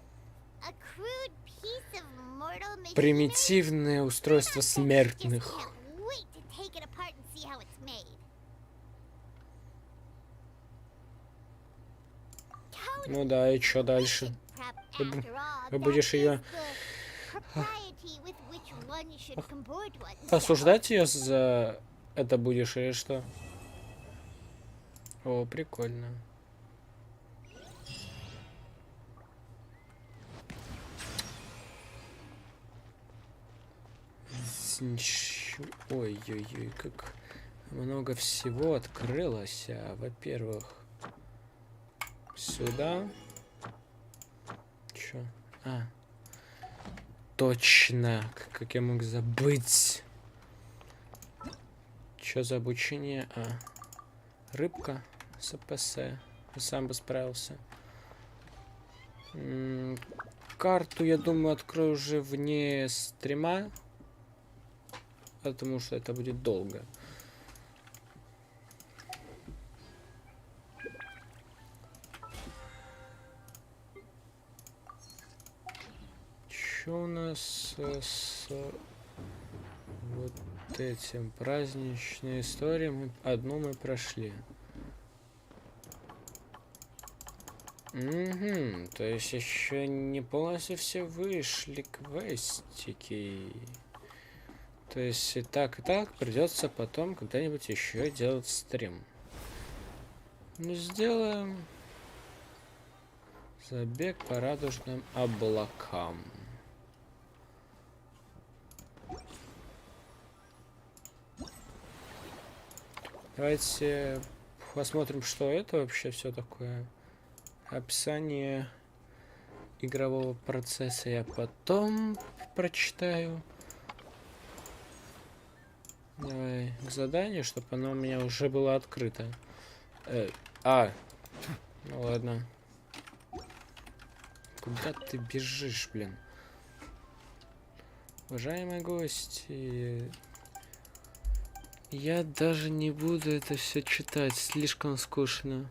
A crude piece of mortal machinery? Примитивное устройство смертных. Can't wait to take it apart and see how it's made. Ну да, и что дальше? Ты будешь ее осуждать ее за это будешь или что? О, прикольно. Ой-ой-ой, как Много всего открылось. Во-первых, сюда. Чё? Точно. Как я мог забыть? Чё за обучение? Рыбка. СПС. Сам бы справился. Карту, я думаю, открою уже вне стрима. Потому что это будет долго. Что у нас с вот этим праздничной историей? Одну мы прошли. Угу, то есть еще не полностью все вышли квестики. То есть и так придется потом когда-нибудь еще делать стрим. Ну, сделаем забег по радужным облакам. Давайте посмотрим, что это вообще все такое. Описание игрового процесса я потом прочитаю. Давай к заданию, чтобы оно у меня уже было открыто. Ну ладно. Куда ты бежишь, блин? Уважаемые гости, я даже не буду это все читать, слишком скучно.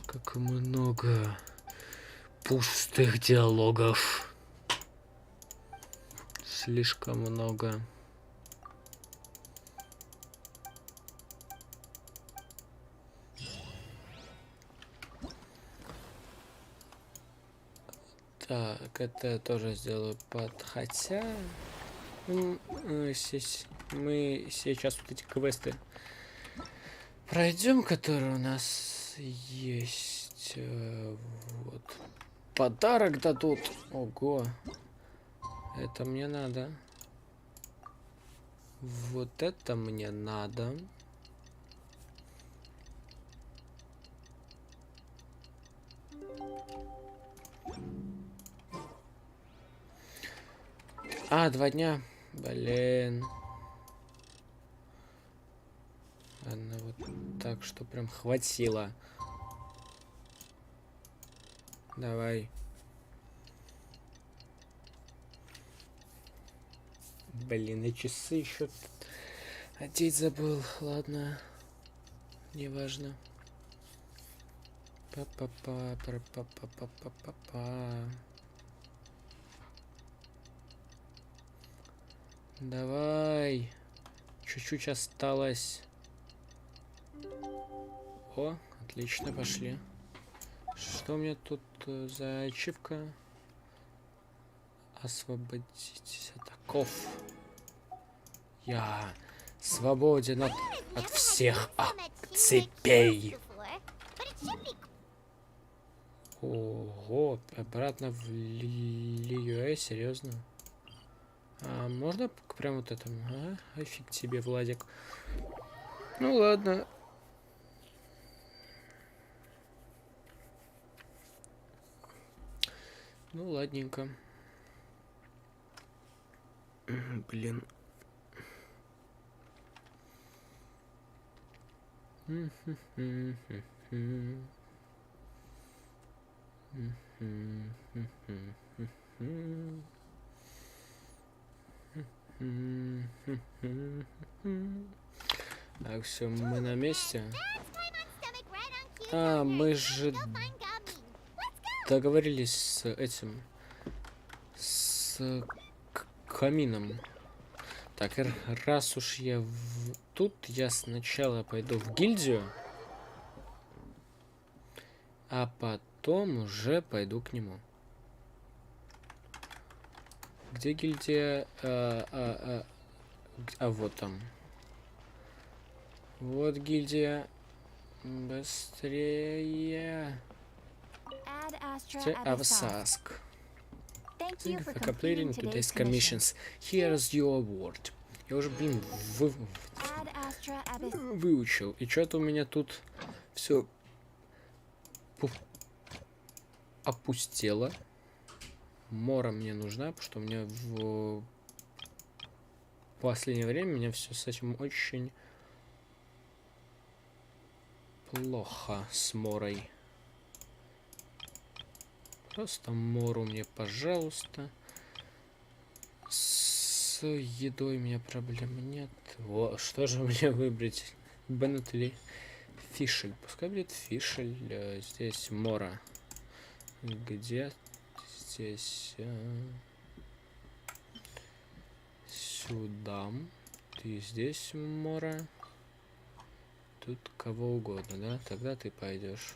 Как много пустых диалогов. Слишком много. Так, это я тоже сделаю под... Хотя... мы сейчас вот эти квесты пройдем, которые у нас есть. Вот. Подарок дадут. Ого. Это мне надо. Вот это мне надо. 2 дня. Блин. Ладно, вот так, что прям хватило. Давай. Блин, и часы еще одеть забыл. Ладно. Неважно. Па-па-па-па-па-па-па-па. Давай. Чуть-чуть осталось. О, отлично, пошли. Что у меня тут за ачивка? Освободитесь от оков. Я свободен от всех цепей. Ого, обратно в Лиюэ, серьезно? Можно прям вот этому? Фиг тебе, Владик. Ну ладно. Ну ладненько. Блин. Так, все, мы на месте. Мы же договорились с этим, с камином. Так, раз уж я тут, я сначала пойду в гильдию, а потом уже пойду к нему. Где гильдия? Вот там. Вот гильдия. Быстрее. Add Astra The Abyssosque. Avsask. Thank you Thank you for for completing completing today's today's commissions. Here's your award. Я уже, блин, Add Astra Abyssosque. выучил. И что-то у меня тут все опустело. Мора мне нужна, потому что у меня в последнее время меня все с этим очень плохо с Морой. Просто Мору мне, пожалуйста. С едой у меня проблем нет. О, что же мне выбрать? Беннет или Фишель? Пускай будет Фишель. Здесь Мора. Где? Здесь. Сюда. Ты здесь, Мора. Тут кого угодно, да? Тогда ты пойдешь.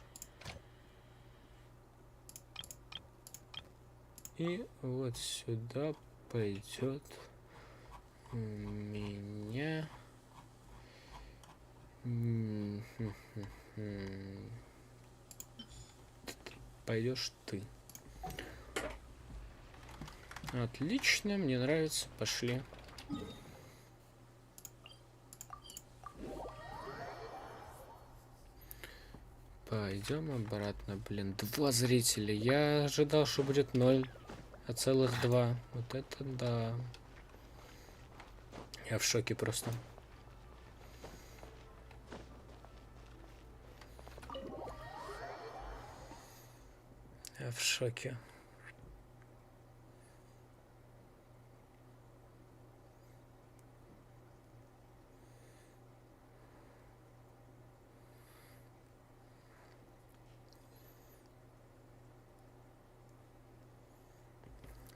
И вот сюда пойдет у меня. Пойдешь ты. Отлично, мне нравится. Пошли. Пойдем обратно. Блин, 2 зрителя. Я ожидал, что будет 0, а целых 2. Вот это да. Я в шоке просто. Я в шоке.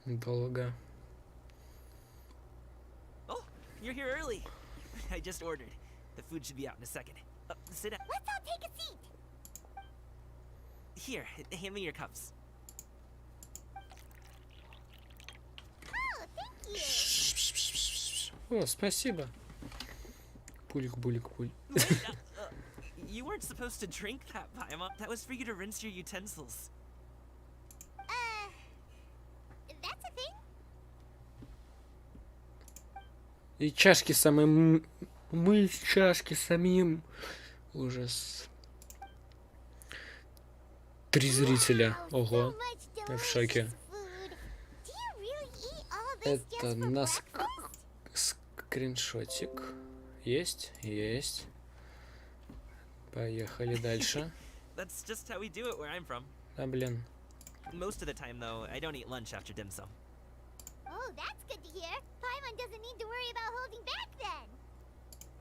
Долго. Oh, you're here early. I just ordered. The food should be out in a second. Sit down. Let's all take a seat. Here, hand me your cups. Oh, thank you. О, спасибо. Пулик-булик-пуль. You weren't supposed to drink that, Paimon. That was for you to rinse your utensils. That's a thing? И чашки самым... Мы чашки самим. Ужас. 3 зрителя. Ого. Я в шоке. Это нас скриншотик. Есть? Есть. Поехали дальше. That's just how we do it where I'm from. А, блин. Most of the time, though, I don't eat lunch after dim sum. Oh, that's good to hear. Paimon doesn't need to worry about holding back then.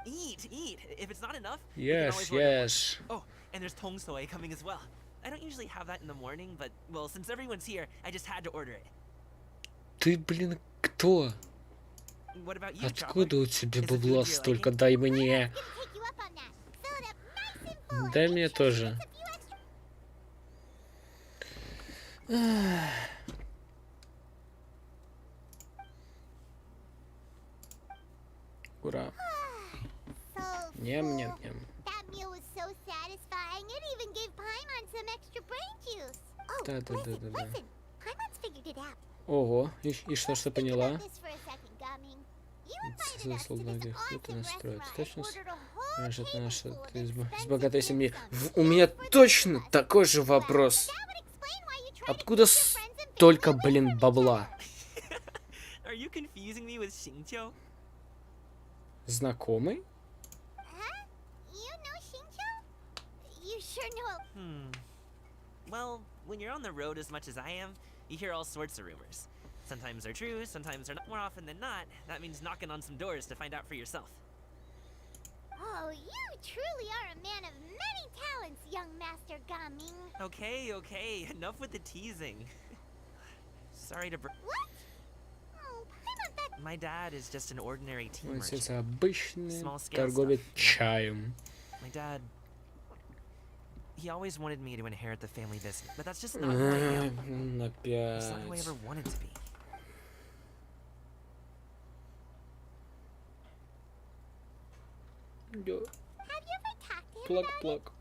Eat, eat. If it's not enough, you can Yes, always order more. yes. Oh, and there's tong soy coming as well. I don't usually have that in the morning, but, well, since everyone's here, I just had to order it. Ты, блин, кто? What about you, Откуда у тебя Is it food бабла you're столько? liking? Дай мне. Take you up on that. Fill it up nice and full. Дай and мне make sure тоже. it's a few extra. Ура. So Ням-ням-ням. full. That meal was so satisfying. It even gave Paimon some extra brain juice. Oh, Да-да-да-да-да. listen. Paimon's figured it out. Ого, и что ж ты Think поняла? about this for a second, Gaming. You invited us to Заслуга this где-то awesome настроить. restaurant and Точно ordered a whole Знаешь, это table наша full of ты из expensive богатой семьи. dim sum. У меня точно такой же вопрос. That would explain why you tried to Откуда keep your friends and столько, family away блин, from each бабла? Are you confusing me with Xingqiu? Знакомый? Huh? You know Xingqiu? You sure know. Well, when you're on the road as much as I am, you hear all sorts of rumors. Sometimes they're true, sometimes they're not. More often than not, that means knocking on some doors to find out for yourself. Oh, you truly are a man of many talents, young Master Gaming. Okay, okay, enough with the teasing. Sorry to What? Oh, Paimon, that... My dad is just an ordinary tea Он merchant. сейчас обычный Small scale торговец stuff. чаем. My dad... He always wanted me to inherit the family business, but that's just not who I am. It's not who I ever Опять. wanted to be. Йо, Have you ever talked to him about it? Плак-плак.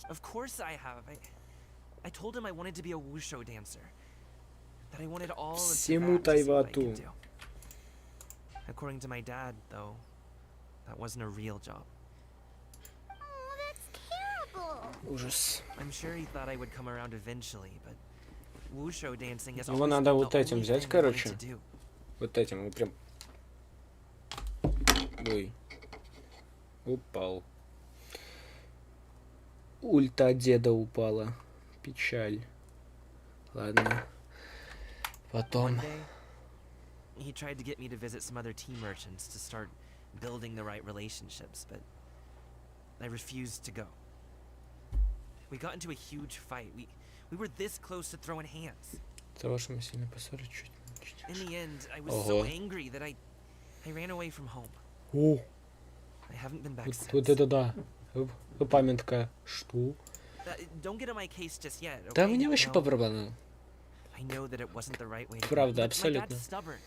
Of course I have. I told him I wanted to be a wushu dancer. That I wanted all of Всему that to see what I Тайвату. could do. According to my dad, though, that wasn't a real job. Oh, that's terrible. Ужас. I'm sure he thought I would come around eventually, but wushu dancing is Его always надо been вот the этим only взять, thing I wanted короче. to do. Вот этим, вот прям. Ой. Упал. Ульта деда упала. Печаль. Ладно. Потом. One day, he tried to get me to visit some other tea merchants to start building the right relationships, but I refused to go. We got into a huge fight. We were this close to throwing hands. Того, что мы сильно поссорились, чуть. In the end, I was so angry that I ran away from home. О, I haven't been back since. вот это да. Памятка. Что? Don't get on my case just yet. Да Okay? мне вообще No. по барабану. I know that it wasn't the right way to Правда, go, but my абсолютно. dad's stubborn.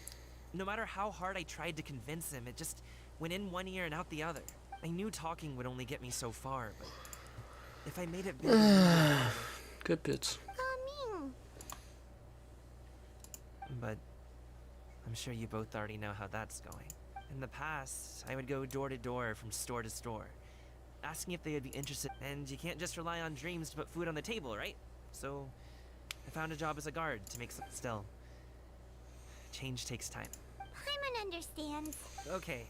No matter how hard I tried to convince him, it just went in one ear and out the other. I knew talking would only get me so far, but if I made it big, Капец. but I'm sure you both already know how that's going. In the past, I would go door to door from store to store, asking if they would be interested. And you can't just rely on dreams to put food on the table, right? So I found a job as a guard to make some. Still, change takes time. Paimon understands. Okay.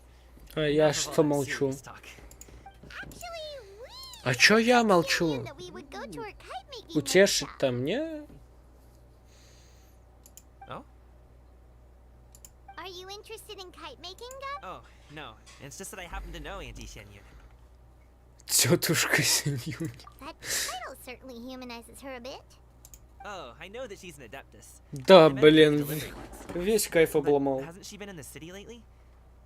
А я enough of all что that молчу? serious talk. Actually, we А чё я молчу? that we would go to her kite making Утешить-то мне? Oh? Are you interested in kite making, Gub? Oh, no. It's just that I happen to know Auntie Shenyun. Тетушка Синьюнь. That title certainly humanizes her a bit. Oh, I know that she's an adeptus. Да, I met her at the блин. delivery once. Весь кайф But обломал. hasn't she been in the city lately?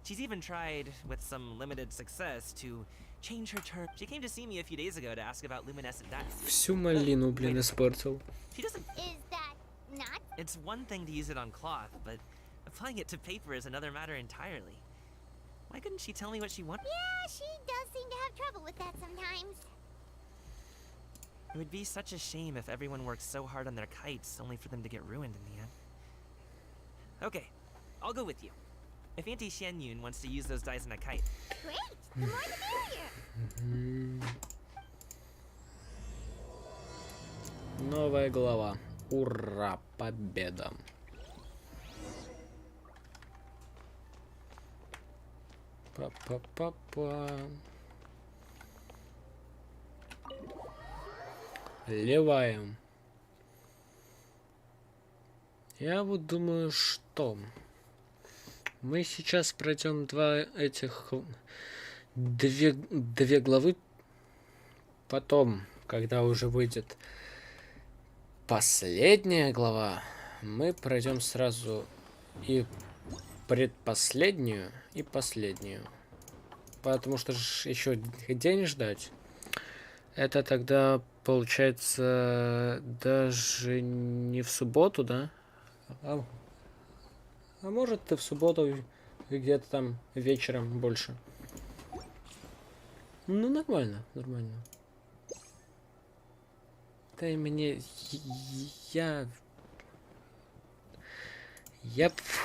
She's even tried, with some limited success, to change her term. She came to see me a few days ago to ask about luminescent dice. Всю малину, блин, испортил. She doesn't. Is that not? It's one thing to use it on cloth, but applying it to paper is another matter entirely. Why couldn't she tell me what she wanted? Yeah, she does seem to have trouble with that sometimes. It would be such a shame if everyone worked so hard on their kites only for them to get ruined in the end. Okay, I'll go with you. If Auntie Shenyun wants to use those dice on a kite. Great! The more the merrier. Новая глава. Ура, победа. Па-па-па-па. Леваем. Я вот думаю, что мы сейчас пройдем две главы. Потом, когда уже выйдет последняя глава, мы пройдем сразу и предпоследнюю, и последнюю. Потому что еще день ждать. Это тогда получается даже не в субботу, да? А может и в субботу где-то там вечером больше. Ну нормально, нормально. Да и мне... Я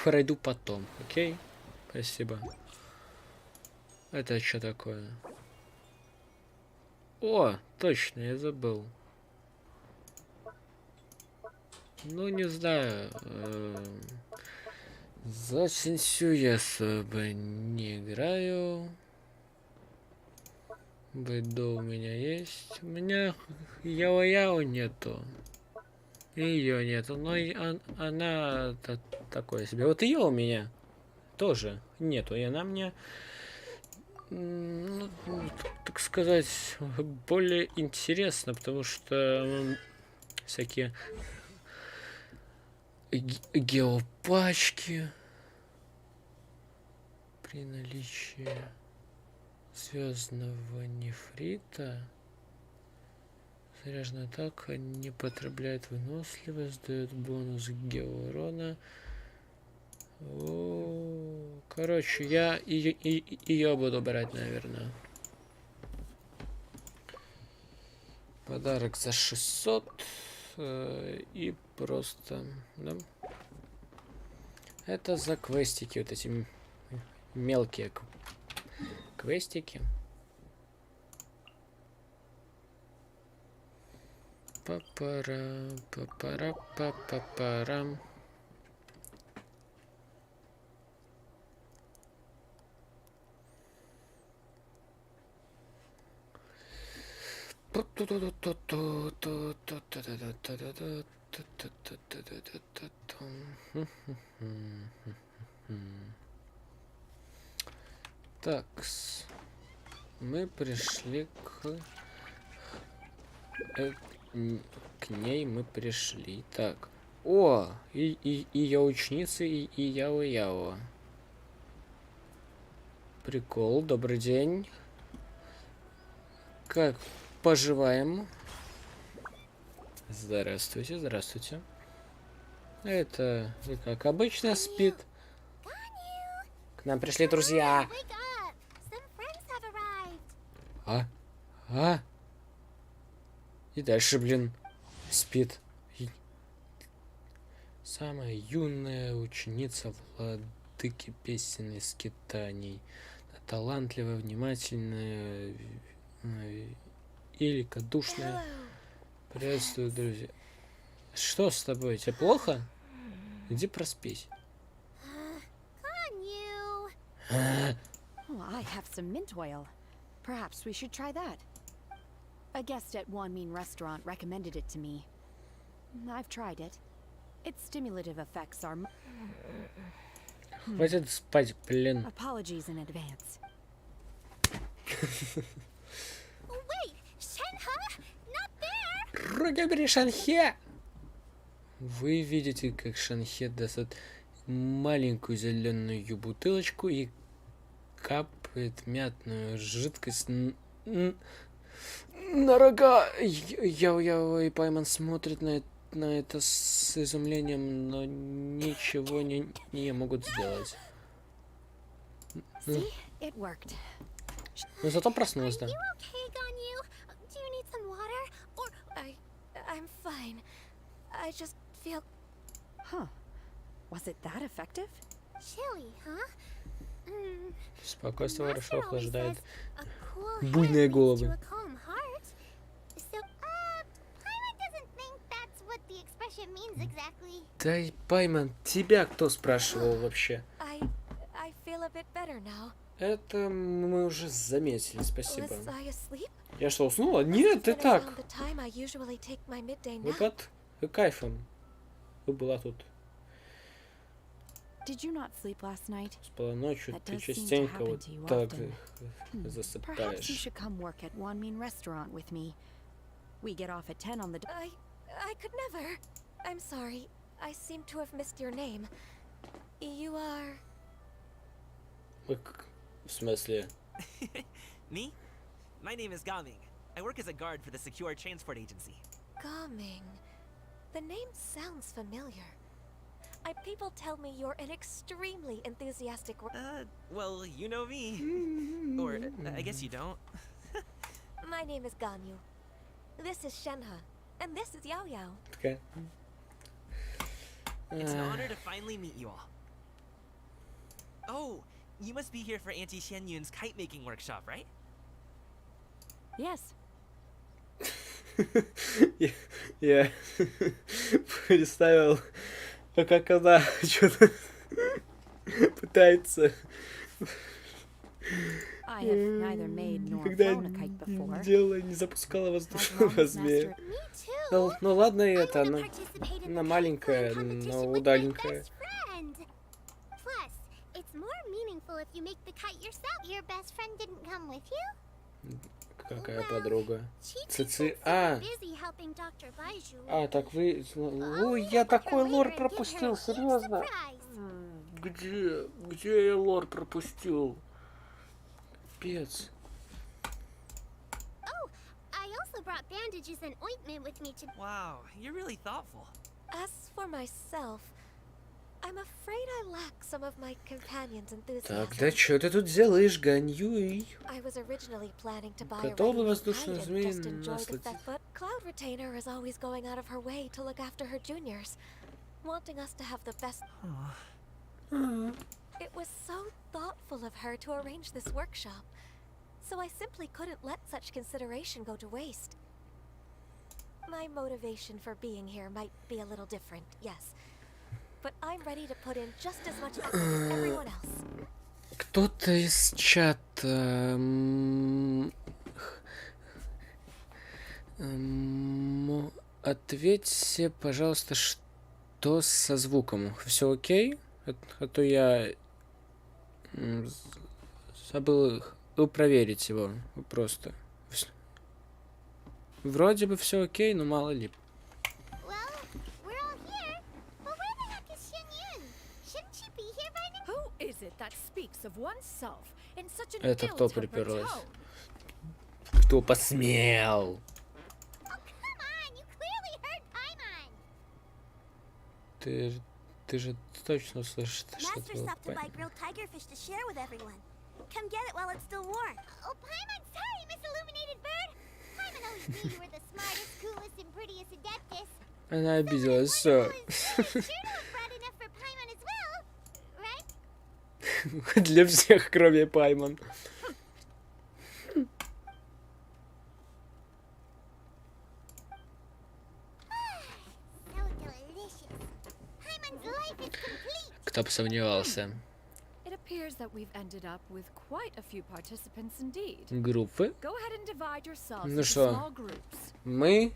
пройду потом, окей? Спасибо. Это что такое? О, точно, я забыл. Ну, не знаю. За Сенсю я особо не играю. Бэдо у меня есть. У меня Яо-Яо нету. Ее нету. Но она такое себе. Вот ее у меня тоже нету. И она мне, ну, так сказать, более интересна, потому что всякие геопачки при наличии звездного нефрита. Заряженная атака не потребляет выносливость, дает бонус геоурона. Короче, я ее буду брать, наверное. Подарок за 600. И просто... Да. Это за квестики. Вот эти мелкие квестики. Папара, папара, папарам. Так, мы пришли к ней мы пришли. Так. О, и я ученица, и Яо-Яо. Прикол, добрый день. Как поживаем? Здравствуйте, здравствуйте. Это, как обычно, спит. К нам пришли друзья. А? И дальше, блин, спит. Самая юная ученица владыки песен и скитаний. Талантливая, внимательная и великодушная. Приветствую, друзья. Что с тобой? Тебе плохо? Иди проспись. Oh, I have some mint oil. Perhaps we should try that. A guest at Wanmin restaurant recommended it to me. I've tried it. Its stimulative effects are... Хватит спать, блин. Apologies in advance. Wait, Shenhe? Not there! Руки бери, Шанхе! Вы видите, как Шанхе достает маленькую зеленую бутылочку и капает мятную жидкость на рога. Яо-Яо и Пайман смотрят на это с изумлением, но ничего не могут сделать. See, it worked. Но зато проснулась, да. I'm fine. I just feel... Huh. Was it that effective? Chilly, huh? Спокойствие хорошо охлаждает буйные головы. Да и Пайман, тебя кто спрашивал вообще? I feel a bit better now. Это мы уже заметили, спасибо. Was I asleep? Я что, уснула? Нет, ты так. Around the time I usually take my midday Вы nap. под кайфом. Вы была тут. Did you not sleep last night? Спала ночью, That ты does seem to частенько happen вот to you так often. Perhaps you засыпаешь. should come work at Wanmin restaurant with me. We get off at 10 on the... I could never. I'm sorry. I seem to have missed your name. You are... В смысле? Me? My name is Gaming. I work as a guard for the Secure Transport Agency. Gaming. The name sounds familiar. People tell me you're an extremely enthusiastic... Well, you know me. Or, I guess you don't. My name is Ganyu. This is Shenhe. And this is Yao Yao. Okay. It's an honor to finally meet you all. Oh, you must be here for Auntie Shen Yun's kite-making workshop, right? Yes. Я представил, как она что-то пытается. I have neither made nor Никогда flown a kite before. делала, не запускала воздушного змея. Ну ладно, и это она маленькая, но удаленькая. Plus, it's more meaningful if you make the kite yourself. Your best friend didn't come with you? Какая подруга? Цици. Так вы... Ой, я такой лор пропустил, серьезно? Где я лор пропустил? Пец. Wow, you're really thoughtful. As for myself, I'm afraid I lack some of my companion's enthusiasm. Тогда что ты тут делаешь, Ганьюй? I was originally planning to buy a Готова ready-made воздушную kite and змею just enjoy the насладить. fact, but Cloud Retainer is always going out of her way to look after her juniors, wanting us to have the best. It was so thoughtful of her to arrange this workshop, so I simply couldn't let such consideration go to waste. My motivation for being here might be a little different, yes, but I'm ready to put in just as much effort as everyone else. Кто-то из чата ответьте, пожалуйста, что со звуком? Все окей? А то я забыл проверить его просто. Вроде бы все окей, но мало ли. Это кто приперлась? Кто посмел? Ты же точно слышишь, что это было понятно. Come get it while it's still warm. Oh, Paimon, sorry, Miss Illuminated Bird. Paimon always knew you were the smartest, coolest, and prettiest adeptus. Она обиделась, все. Для всех, кроме Паймон. Кто бы сомневался. Группы. Ну что, мы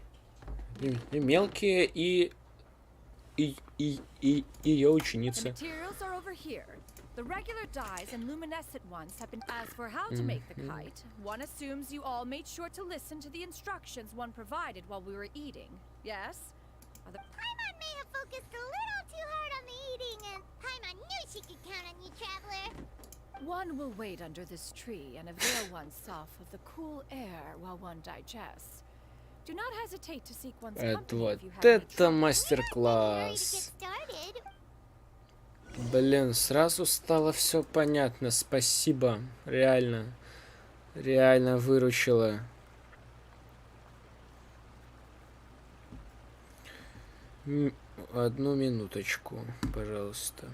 и мелкие, и ее ученицы. The regular dyes and luminescent ones have been. As for how to make the kite, one assumes you all made sure to listen to the instructions one provided while we were eating. Yes? Paimon may have focused a little too hard on the eating, and Paimon knew she could count on you, traveler. One will wait under this tree and avail oneself of the cool air while one digests. Do not hesitate to seek one's company if you have это мастер-класс. Блин, сразу стало все понятно. Спасибо. Реально. Реально выручила. Одну минуточку, пожалуйста.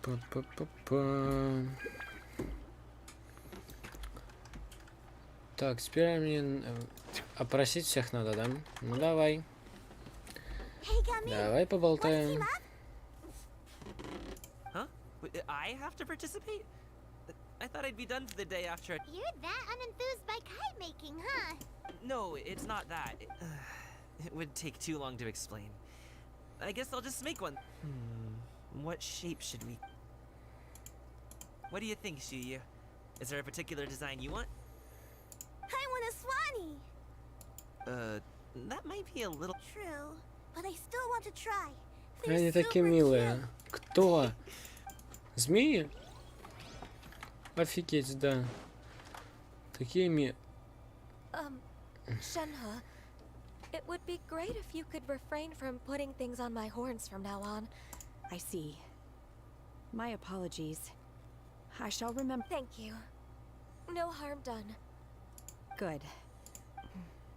Па-па-па-па. Так, теперь мне опросить всех надо, да? Ну давай. Давай поболтаем. Huh? I have to participate? I thought I'd be done for the day after. You're that unenthused by kite making, huh? No, it's not that. It would take too long to explain. I guess I'll just make one. What shape should we? What do you think, Shuyu? Is there a particular design you want? I want a swanee. That might be a little true, but I still want to try. Они такие милые. Кто? Змеи? Офигеть, да. Такие Shenhe, it would be great if you could refrain from putting things on my horns from now on. I see. My apologies. I shall remember. Thank you. No harm done. Good.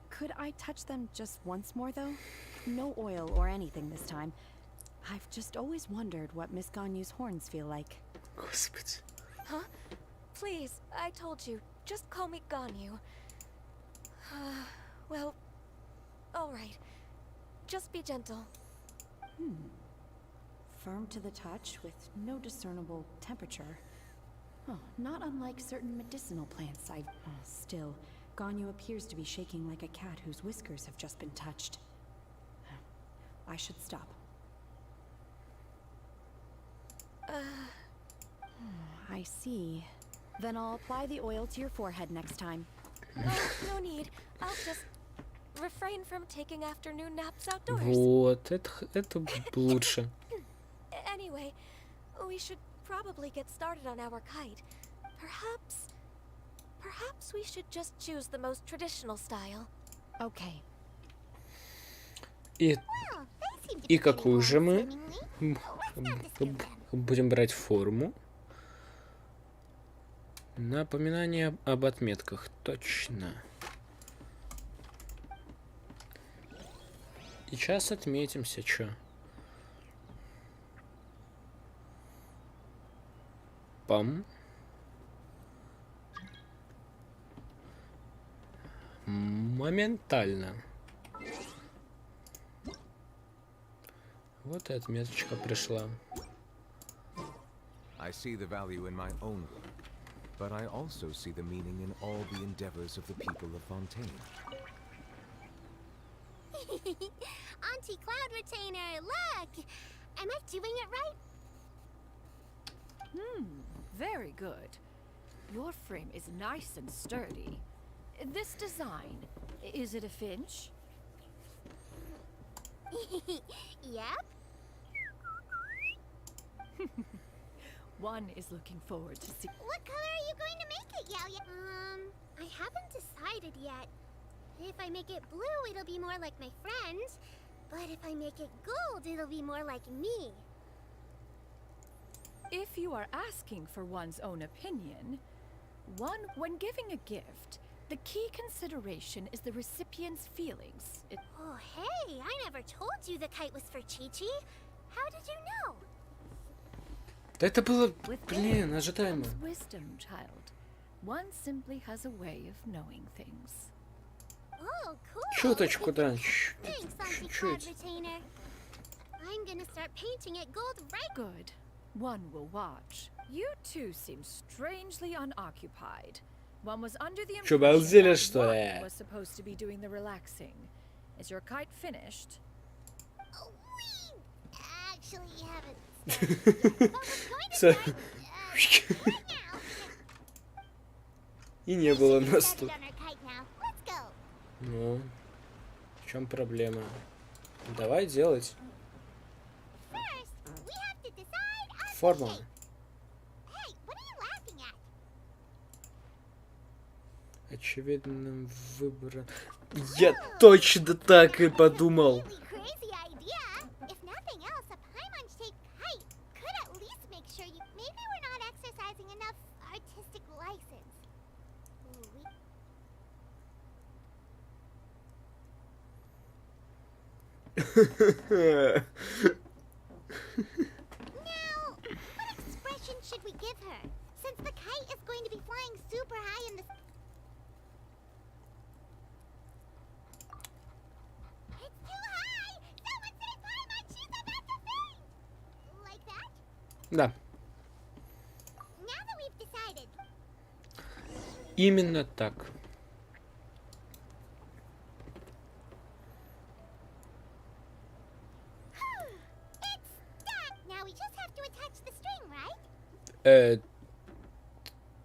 Could I touch them just once more, though? No oil or anything this time. I've just always wondered what Miss Ganyu's horns feel like. Господи. Huh? Please, I told you. Just call me Ganyu. Well, all right. Just be gentle. Firm to the touch with no discernible temperature. Oh, not unlike certain medicinal plants. Still, Ganyu appears to be shaking like a cat whose whiskers have just been touched. I should stop. I see. Then I'll apply the oil to your forehead next time. Oh, no need. I'll just refrain from taking afternoon naps outdoors. Вот, это лучше. Anyway, we should probably get started on our kite. Perhaps we should just choose the most traditional style. Okay. И какую же мы будем брать форму? Напоминание об отметках. Точно. И сейчас отметимся, чё. Пам. Моментально. Вот и отметочка пришла. I see the value in my own work, but I also see the meaning in all the endeavors of the people of Fontaine. Auntie Cloud Retainer, look! Am I doing it right? Very good. Your frame is nice and sturdy. This design, is it a Finch? Yep. One is looking forward to see. What color are you going to make it, Yao Yao? I haven't decided yet. If I make it blue, it'll be more like my friend. But if I make it gold, it'll be more like me. If you are asking for one's own opinion, when giving a gift, the key consideration is the recipient's feelings. Oh, hey, I never told you the kite was for Chi-Chi. How did you know? Да это было, With блин, age ожидаемо. comes wisdom, child. One simply has a way of knowing things. Oh, cool. Чуточку, да. Thanks, Auntie Cloud Чуть-чуть. Retainer. I'm gonna start painting it gold right. Good. One will watch. You two seem strangely unoccupied. One was under the Чё, impression обалдели, that что one ли? was supposed to be doing the relaxing. Is your kite finished? Oh, we actually haven't started yet, but we're going to Всё. start, right now. И не было We should нас get тут. started on our kite now. Let's go. Ну, в чем проблема? Давай делать. First, we have to decide on the Форма. shape. Hey, what are you laughing at? Очевидным выбором. Я точно так и подумал. Really crazy idea. If nothing else, a Paimon-shaped kite could at least make sure you. Maybe we're not exercising enough artistic license. Ooh, Now, what expression should we give her? Since the kite is going to be flying super high in the. It's too high! Someone say Paimon, she's about to faint! Like that? Да, Now that we've decided. именно так. It's stuck! Now we just have to attach the string, right?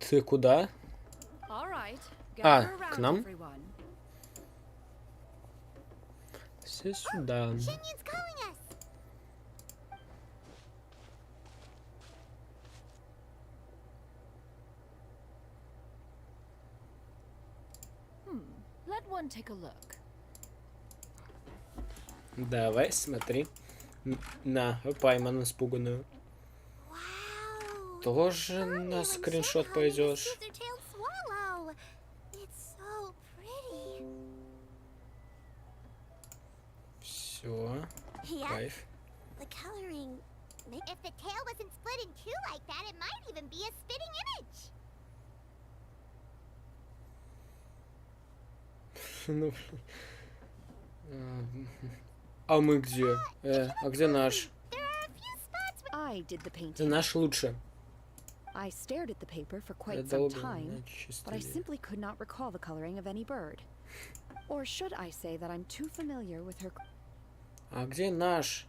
Ты куда? All right. А, Gather к around, нам? everyone. Все сюда. Shinyan's calling us! Let one take a look. Давай, смотри. На, пойман испуганную. Wow! Тоже на скриншот пойдешь. Scissor-tailed swallow! It's so pretty. Все, Yeah, кайф. the coloring. If the tail wasn't split in two like that, it might even be a spitting image. Ну, а мы где? А где наш? There are a few spots where. I did the Да painting. наш лучше. I stared at the paper for Я quite some долго time, but I чистили. simply could not recall the coloring of any bird. Or should I say that I'm too familiar with her. А где наш?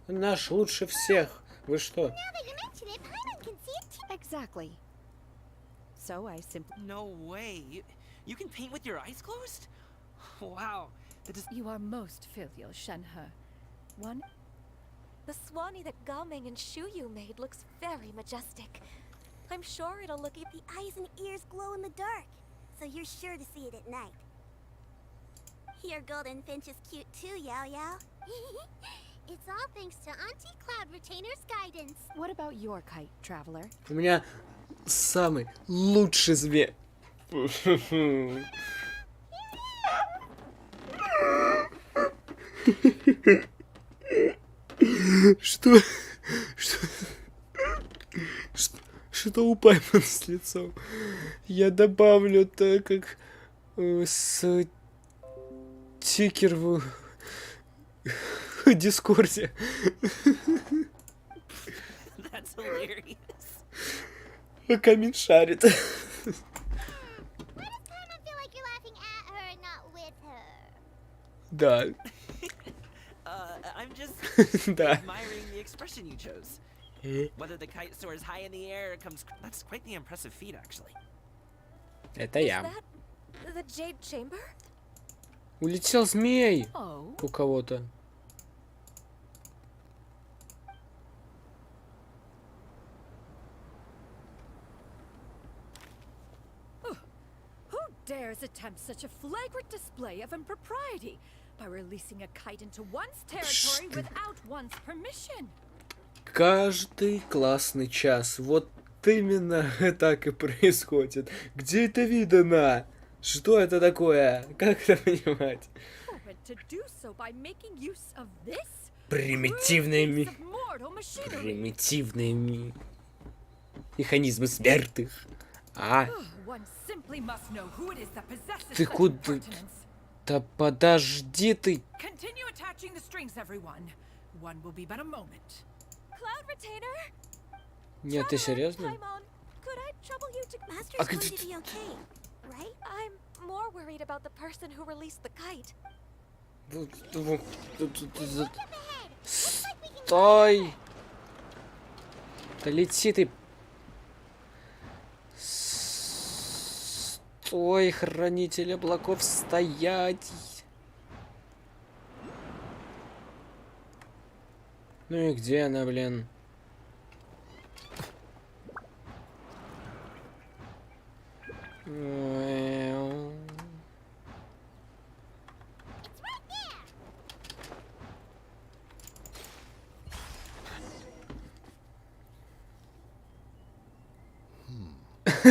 Наш лучше всех. Вы что? Now that you mention it, Paimon can see it too. Exactly. So I simply. No way. You can paint with your eyes closed? Wow. That is. You are most filial, Shenhe. One. The Swanee that Gaming and Shuyu made looks very majestic. I'm sure it'll look at The eyes and ears glow in the dark, so you're sure to see it at night. Your golden finch is cute too, Yao Yao. It's all thanks to Auntie Cloud Retainer's guidance. What about your kite, traveler? У меня самый лучший зверь. Что? Что у Паймана с лицом? Я добавлю так как с тикер в Дискорде. That's hilarious. Камин шарит. Why does Paimon feel like you're laughing at her and not with her? Да. I'm just Да. admiring the expression you chose. Whether the kite soars high in the air or comes... That's quite the impressive feat, actually. Это Is я. that the Jade Chamber? Улетел змей Oh. у кого-то. Who dares attempt such a flagrant display of impropriety by releasing a kite into one's territory without one's permission? Каждый классный час. Вот именно так и происходит. Где это видано? Что это такое? Как это понимать? But to do so by making use of this Примитивные piece of mortal machinery. примитивные механизмы смертных. А? One simply must know who it is that possesses Ты such куда? impertinence. Да подожди ты. Continue attaching the strings, everyone. One will be but a moment. Cloud Retainer? Нет, ты серьезно? Paimon, could I trouble you to... Master's going to be okay, right? I'm more worried about the person who released the kite. Стой! Да лети ты. Стой, хранитель облаков, стоять! Ну и где она, блин?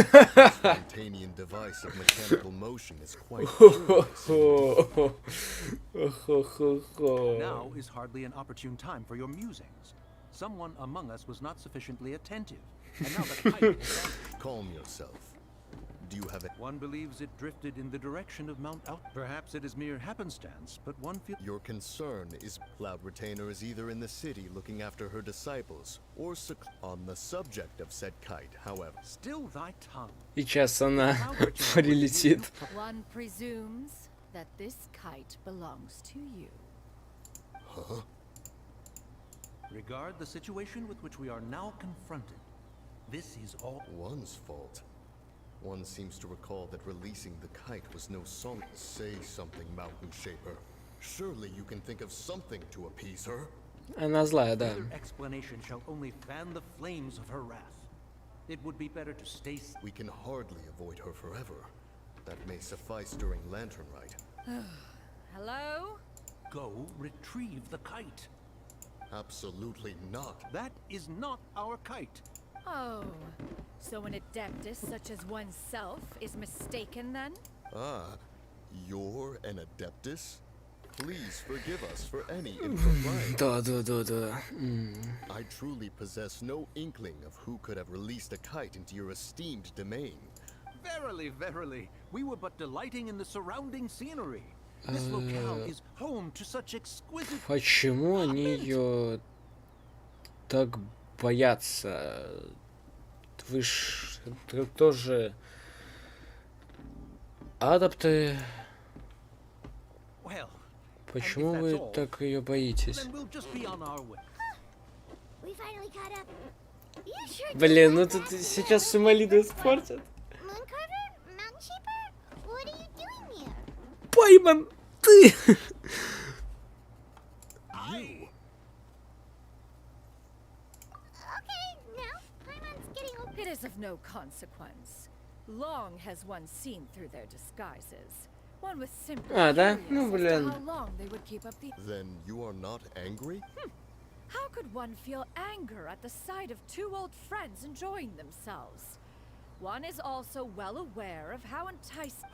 Spontaneous device of mechanical motion is quite curious. Now is hardly an opportune time for your musings. Someone among us was not sufficiently attentive, and now the kite is vanished. Calm yourself. Do you have it? One believes it drifted in the direction of Mount Out. Perhaps it is mere happenstance, but one feels... Your concern is Cloud Retainer is either in the city looking after her disciples, or on the subject of said kite, however. Still thy tongue. Сейчас она прилетит. One presumes that this kite belongs to you. Huh? Regard the situation with which we are now confronted. This is all One's fault. One seems to recall that releasing the kite was no song. Say something, Mountain Shaper. Surely you can think of something to appease her. Она злая, да. Further explanation shall only fan the flames of her wrath. It would be better to stay. We can hardly avoid her forever. That may suffice during Lantern Rite. Hello? Go retrieve the kite. Absolutely not. That is not our kite. Oh, so an adeptus such as oneself is mistaken then? Ah, you're an Adeptus? Please forgive us for any impropriety. Да. I truly possess no inkling of who could have released a kite into your esteemed domain. Verily, verily, we were but delighting in the surrounding scenery. This locale is home to such exquisite... Почему они ее так боятся? Вы ж тоже адапты. Well, Почему вы так ее боитесь? then we'll just be on our way. We finally caught up. You sure Блин, ну тут сейчас все молитвы испортят. Mooncarver? Mountain Shaper? What are you doing here? Пайман, ты! Okay, now Paimon's getting It is of no consequence. Long has one seen through their disguises. One was simply А, да? curious Ну, as to блин. how long they would keep up the... Then you are not angry? How could one feel anger at the sight of two old friends enjoying themselves? One is also well aware of how enticing...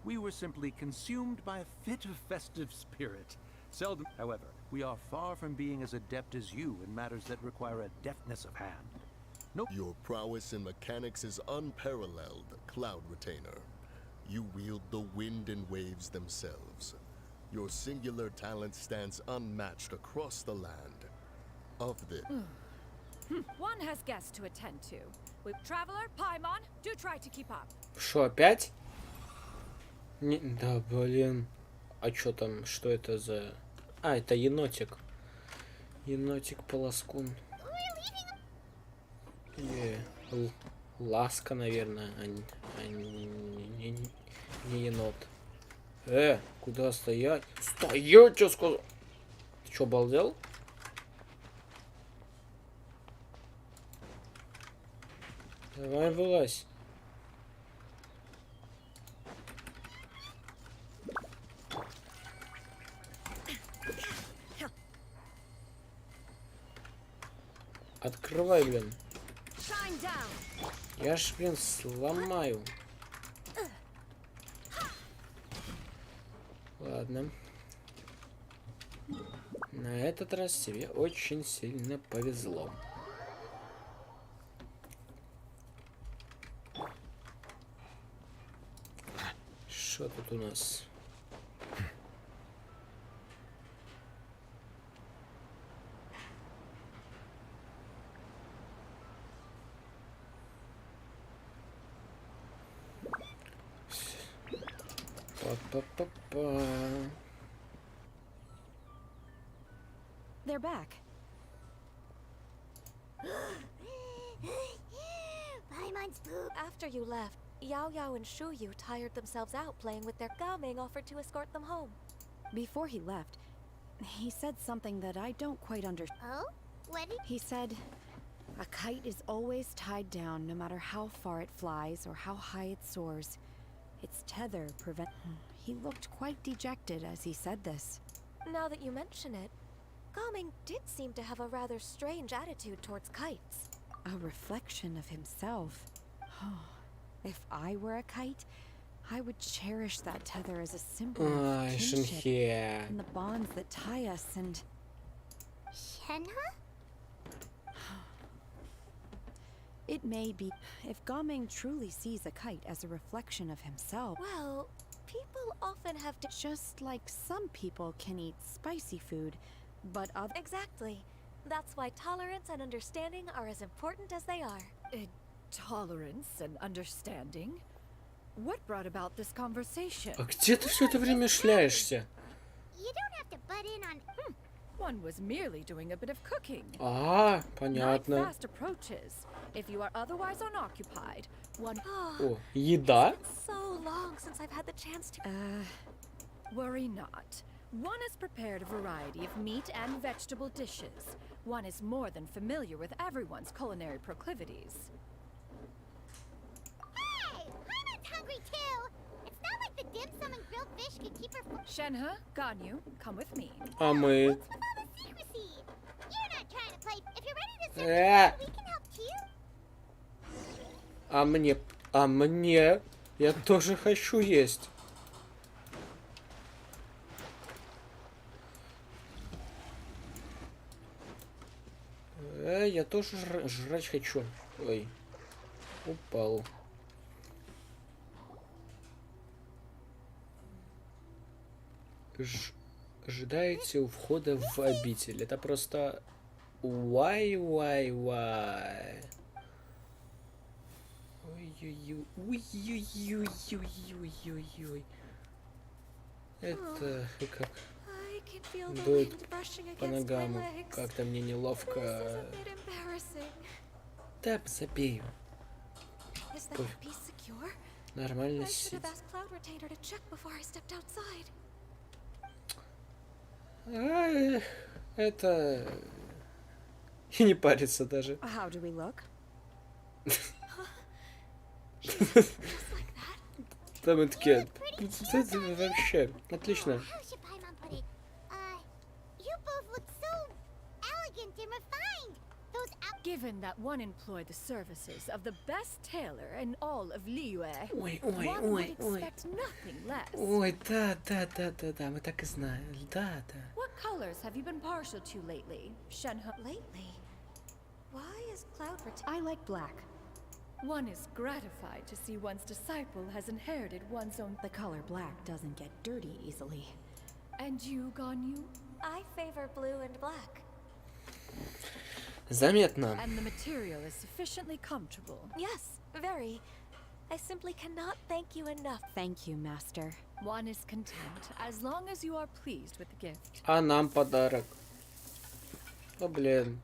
We were simply consumed by a fit of festive spirit. Seldom, however, we are far from being as adept as you in matters that require a deftness of hand. Nope. Your prowess in mechanics is unparalleled, Cloud Retainer. You wield the wind and waves themselves. Your singular talent stands unmatched across the land. Of the... One has guests to attend to. With Traveler, Paimon, do try to keep up. Что, опять? Не, да, блин. А чё там, что это за... А, это енотик. Енотик-полоскун. Ласка, наверное, не енот. Куда стоять? Стоять, я сказал. Ты чё, обалдел? Давай вылазь. Открывай, блин. Я ж, блин, сломаю. Ладно. На этот раз тебе очень сильно повезло. Что тут у нас? Па-па-па-па. They're back. Paimon's poop. After you left, Yao Yao and Shu Yu tired themselves out playing with their Gaming offered to escort them home. Before he left, he said something that I don't quite understand. Oh? What did... He said, a kite is always tied down no matter how far it flies or how high it soars. Its tether prevent... He looked quite dejected as he said this. Now that you mention it, Gaming did seem to have a rather strange attitude towards kites. A reflection of himself. If I were a kite, I would cherish that tether as a symbol of kinship and the bonds that tie us and... Shenhe? It may be if Gaming truly sees a kite as a reflection of himself. Well, people often have to... Just like some people can eat spicy food, but other... Exactly. That's why tolerance and understanding are as important as they are. Tolerance and understanding? What brought about this conversation? А где ты все это время шляешься? You don't have to butt in on... One was merely doing a bit of cooking. А, Night понятно. fast approaches. If you are otherwise unoccupied, one... О, еда? It's so long since I've had the chance to... Worry not. One has prepared a variety of meat and vegetable dishes. One is more than familiar with everyone's culinary proclivities. Hey! Paimon's hungry too! It's not like the dim sum and grilled fish can keep her... Shenhe, Ganyu, come with me. А мы... What's with all the secrecy? You're not trying to play... If you're ready to serve, we can help too. А мне... Я тоже хочу есть. Я тоже жрать хочу. Ой. Упал. Ожидаете у входа в обитель. Это просто... Why. Ой-ой-ой. Это как... Дует по ногам. Как-то мне неловко. Да, забей. Нормально сидит. Это... И не парится даже. How do we look? Там и такие... Это вообще отлично. How should Paimon put it? You both look so elegant and refined. Those Given that one employed the services of the best tailor in all of Liyue, Ой, one would expect nothing less. Ой, да, мы так и знаем. Да. What colors have you been partial to lately, Shenhe? Lately, why is Cloud I like black. One is gratified to see one's disciple has inherited one's own. The color black doesn't get dirty easily. And you, Ganyu? I favor blue and black. Заметно. And the material is sufficiently comfortable. Yes, very. I simply cannot thank you enough. Thank you, Master. One is content as long as you are pleased with the gift. А нам подарок. О, блин.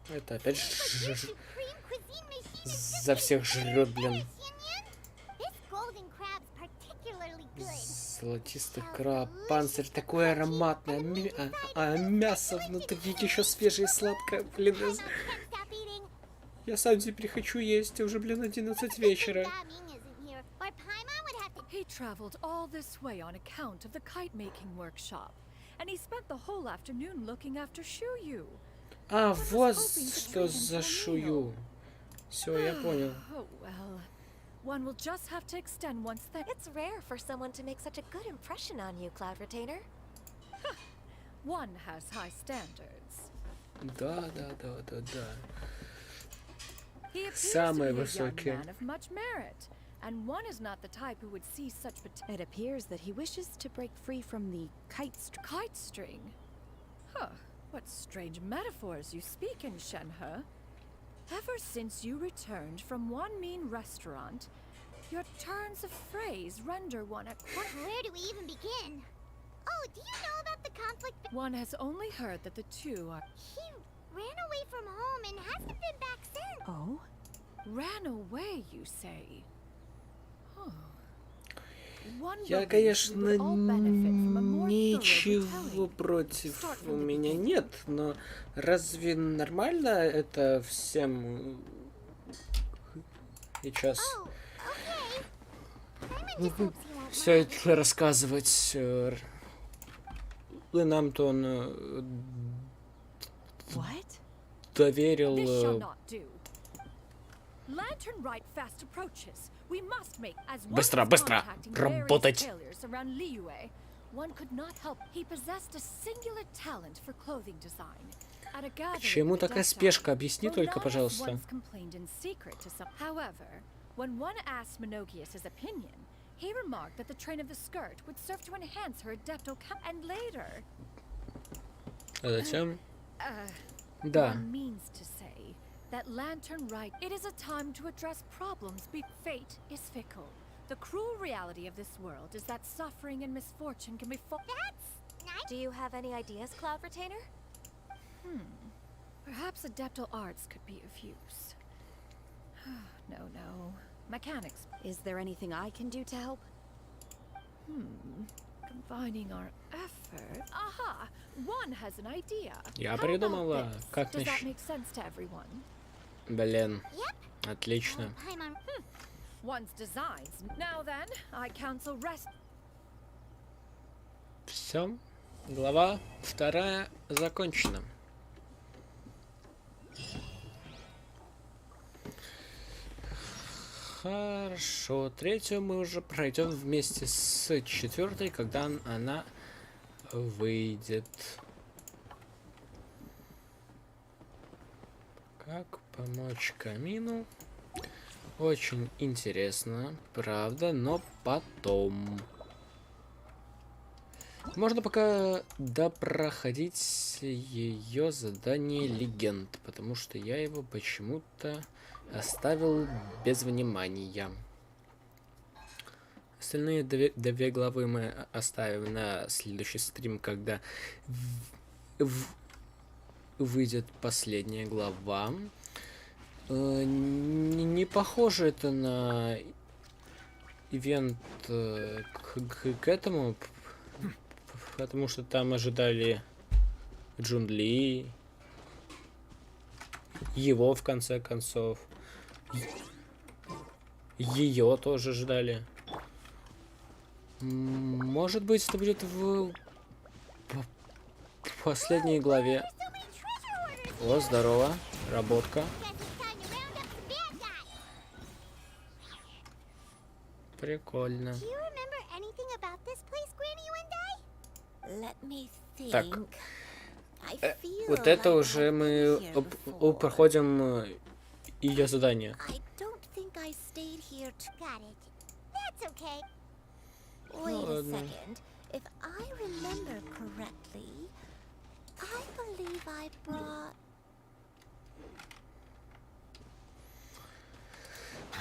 Это опять supreme cuisine machine is just за всех жрет, блин. This golden crab's particularly good. Золотистый краб, панцирь такой ароматный, мясо внутри еще свежее и сладкое, блин. Я сам теперь хочу есть, уже, блин, 11 вечера. He traveled all this way on account of the kite-making workshop, and he spent the whole afternoon looking after Shuyu. А, вот что за шую. Все, я понял. Oh well. One will just have to extend one's It's rare for someone to make such a good impression on you, Cloud Retainer. One has high standards. Да. He appears Самые to be a young высокие. man of much merit, and one is not the type who would see such It appears that he wishes to break free from the kite string. Huh. What strange metaphors you speak in, Shenhe. Ever since you returned from one mean restaurant, your turns of phrase render one at Where do we even begin? Oh, do you know about the conflict? One has only heard that the two are... He ran away from home and hasn't been back since. Oh? Ran away, you say? Huh. Я, конечно, ничего против у меня нет, но разве нормально это всем сейчас все это рассказывать? Нам-то он доверил... Быстро, работать! К чему такая спешка? Объясни только, пожалуйста. He remarked that the train of the skirt would serve to enhance her adepto and later. А затем? Да. Means to say that Lantern right. It is a time to address problems. Fate is fickle. The cruel reality of this world is that suffering and misfortune can be That's nice. Do you have any ideas, Cloud Retainer? Perhaps adeptal arts could be of use. No. Mechanics. Is there anything I can do to help? Combining our effort. Aha! One has an idea. Я придумала, как Does that make sense to everyone? Блин, отлично. One's designs. Now then, I counsel rest. Все. Глава 2 закончена. Хорошо. 3 мы уже пройдем вместе с 4, когда она выйдет. Как помочь камину? Очень интересно, правда, но потом. Можно пока допроходить ее задание легенд, потому что я его почему-то оставил без внимания. Остальные 2 главы мы оставим на следующий стрим, когда выйдет последняя глава. Не похоже это на ивент к этому, потому что там ожидали Джун Ли его в конце концов. Ее тоже ждали. Может быть, это будет в последней главе. О, здорово. Работка. Прикольно. Так. Вот это уже мы проходим ее задание. Wait a second. If I remember correctly, I believe I brought...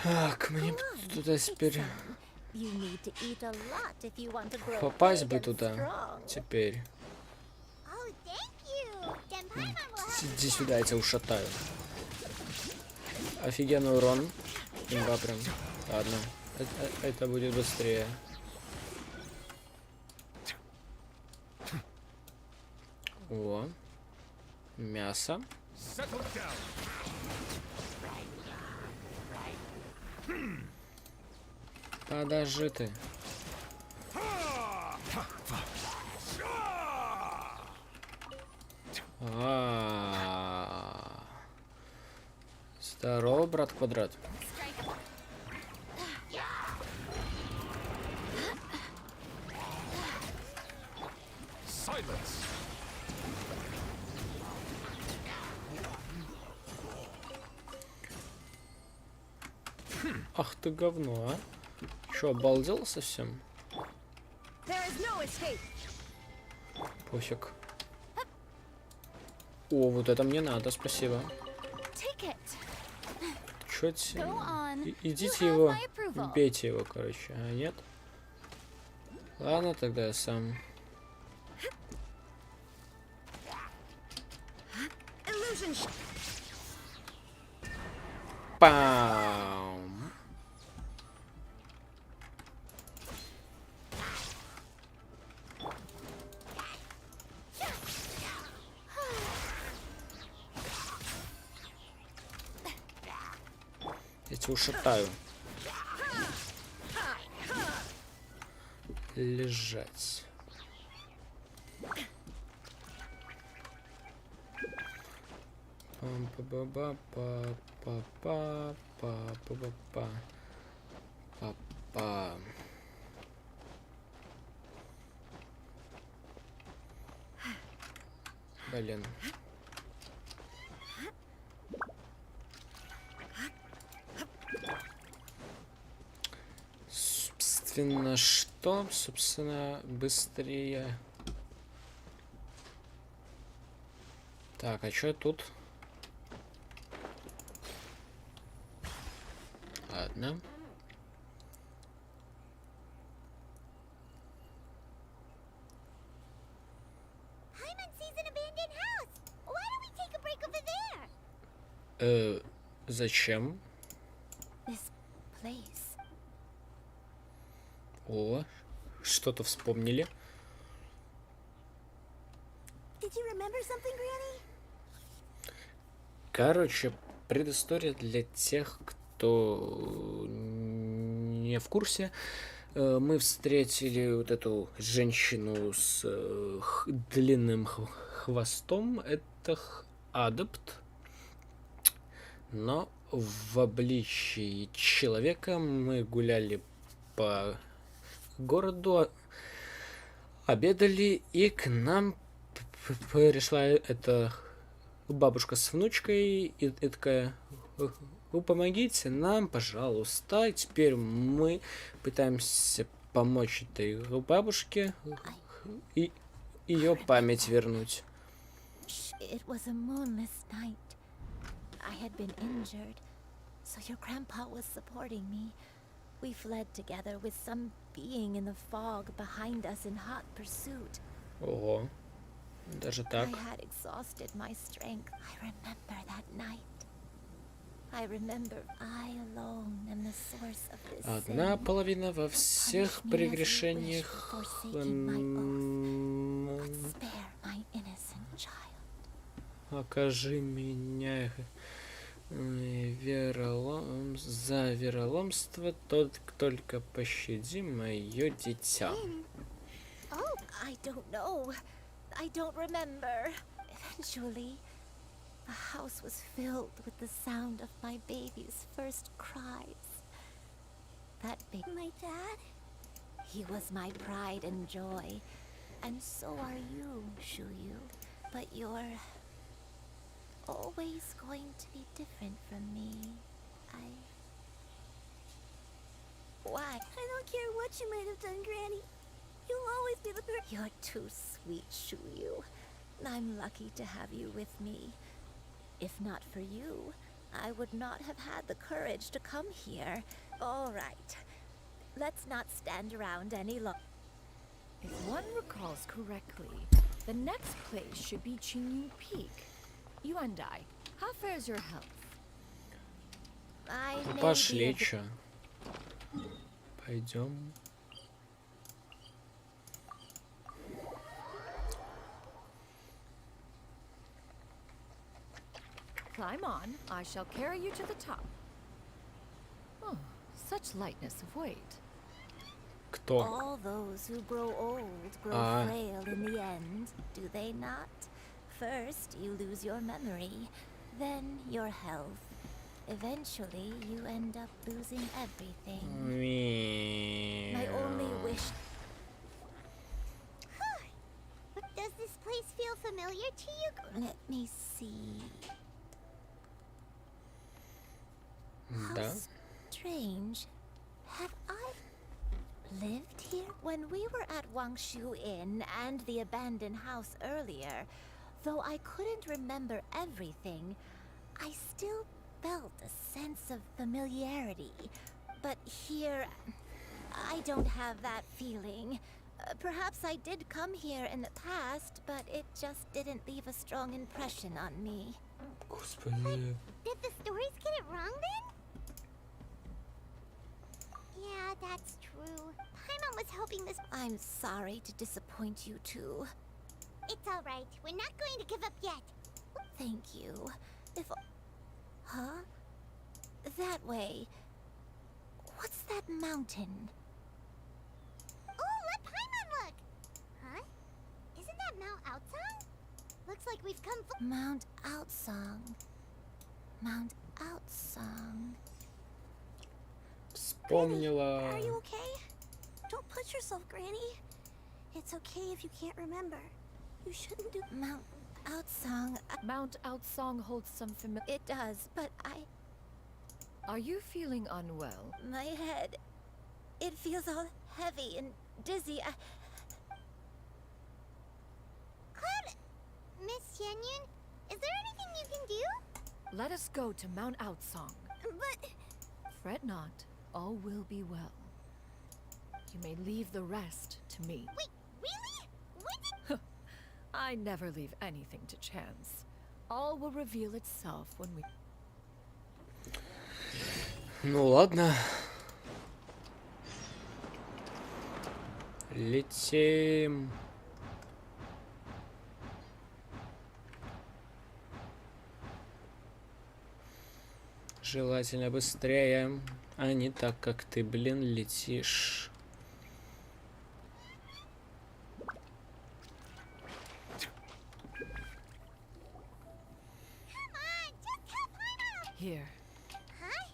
Так, мне туда теперь... Попасть бы туда теперь. Иди сюда, я тебя ушатаю. Офигенный урон. Имба прям. Ладно. Это будет быстрее. О. Мясо. Подожди ты. Здорово, брат Квадрат. Ах ты говно, а? Чё, обалдел совсем? Пофиг. О, вот это мне надо, спасибо. Чё идите его, бейте его, короче, а нет? Ладно, тогда я сам. Пам! Я тебя ушатаю. Лежать. Папа. Блин. Собственно, что? Собственно, быстрее. Так, а что тут? Ладно. Зачем? О, что-то вспомнили. Короче, предыстория для тех, кто не в курсе. Мы встретили вот эту женщину с длинным хвостом. Это адепт. Но в обличии человека мы гуляли по городу, обедали, и к нам пришла эта бабушка с внучкой и такая: вы помогите нам, пожалуйста. И теперь мы пытаемся помочь этой бабушке и ее память вернуть. I had been injured, so your grandpa was supporting me. We fled together with some being in the fog behind us in hot pursuit. Ого, даже так. I had exhausted my strength. I remember that night. I remember I alone am the source of this sin. Одна половина во всех прегрешениях. Spare my innocent child. Окажи меня За вероломство только пощади мое дитя. Oh, I don't know. I don't remember. Eventually, the house was filled with the sound of my baby's first cries. That baby... My dad? He was my pride and joy. And so are you, Shuyu. But you're always going to be different from me. Why? I don't care what you might have done, Granny. You'll always be the person. You're too sweet, Shuyu. I'm lucky to have you with me. If not for you, I would not have had the courage to come here. All right. Let's not stand around any longer. If one recalls correctly, the next place should be Chinyu Peak. You and I, how fares your health? I may Пошли, be a чё? Пойдем. Climb on. I shall carry you to the top. Oh, such lightness of weight. Кто? All those who grow old grow frail in the end, do they not? First, you lose your memory, then your health. Eventually, you end up losing everything. My only wish... Does this place feel familiar to you? Let me see... Да. How strange. Have I lived here? When we were at Wangshu Inn and the abandoned house earlier, though I couldn't remember everything, I still felt a sense of familiarity. But here, I don't have that feeling. Perhaps I did come here in the past, but it just didn't leave a strong impression on me. Господи. Did the stories get it wrong then? Yeah, that's true. Paimon was hoping this... I'm sorry to disappoint you too. It's alright. We're not going to give up yet. Thank you. If... Huh? That way. What's that mountain? Oh, let Paimon look! Huh? Isn't that Mount Outsong? Looks like we've come Mount Outsong. Mount Outsong. Вспомнила. Are you okay? Don't push yourself, Granny. It's okay if you can't remember. You shouldn't do... Mount Outsong... Mount Outsong holds some It does, but Are you feeling unwell? My head... It feels all heavy and dizzy. Cloud... Miss Xianyun, is there anything you can do? Let us go to Mount Outsong. But... Fret not. All will be well. You may leave the rest to me. Wait, really? When did... I never leave anything to chance. All will reveal itself when we... Ну ладно. Летим. Желательно быстрее, а не так, как ты, блин, летишь. Here. Huh?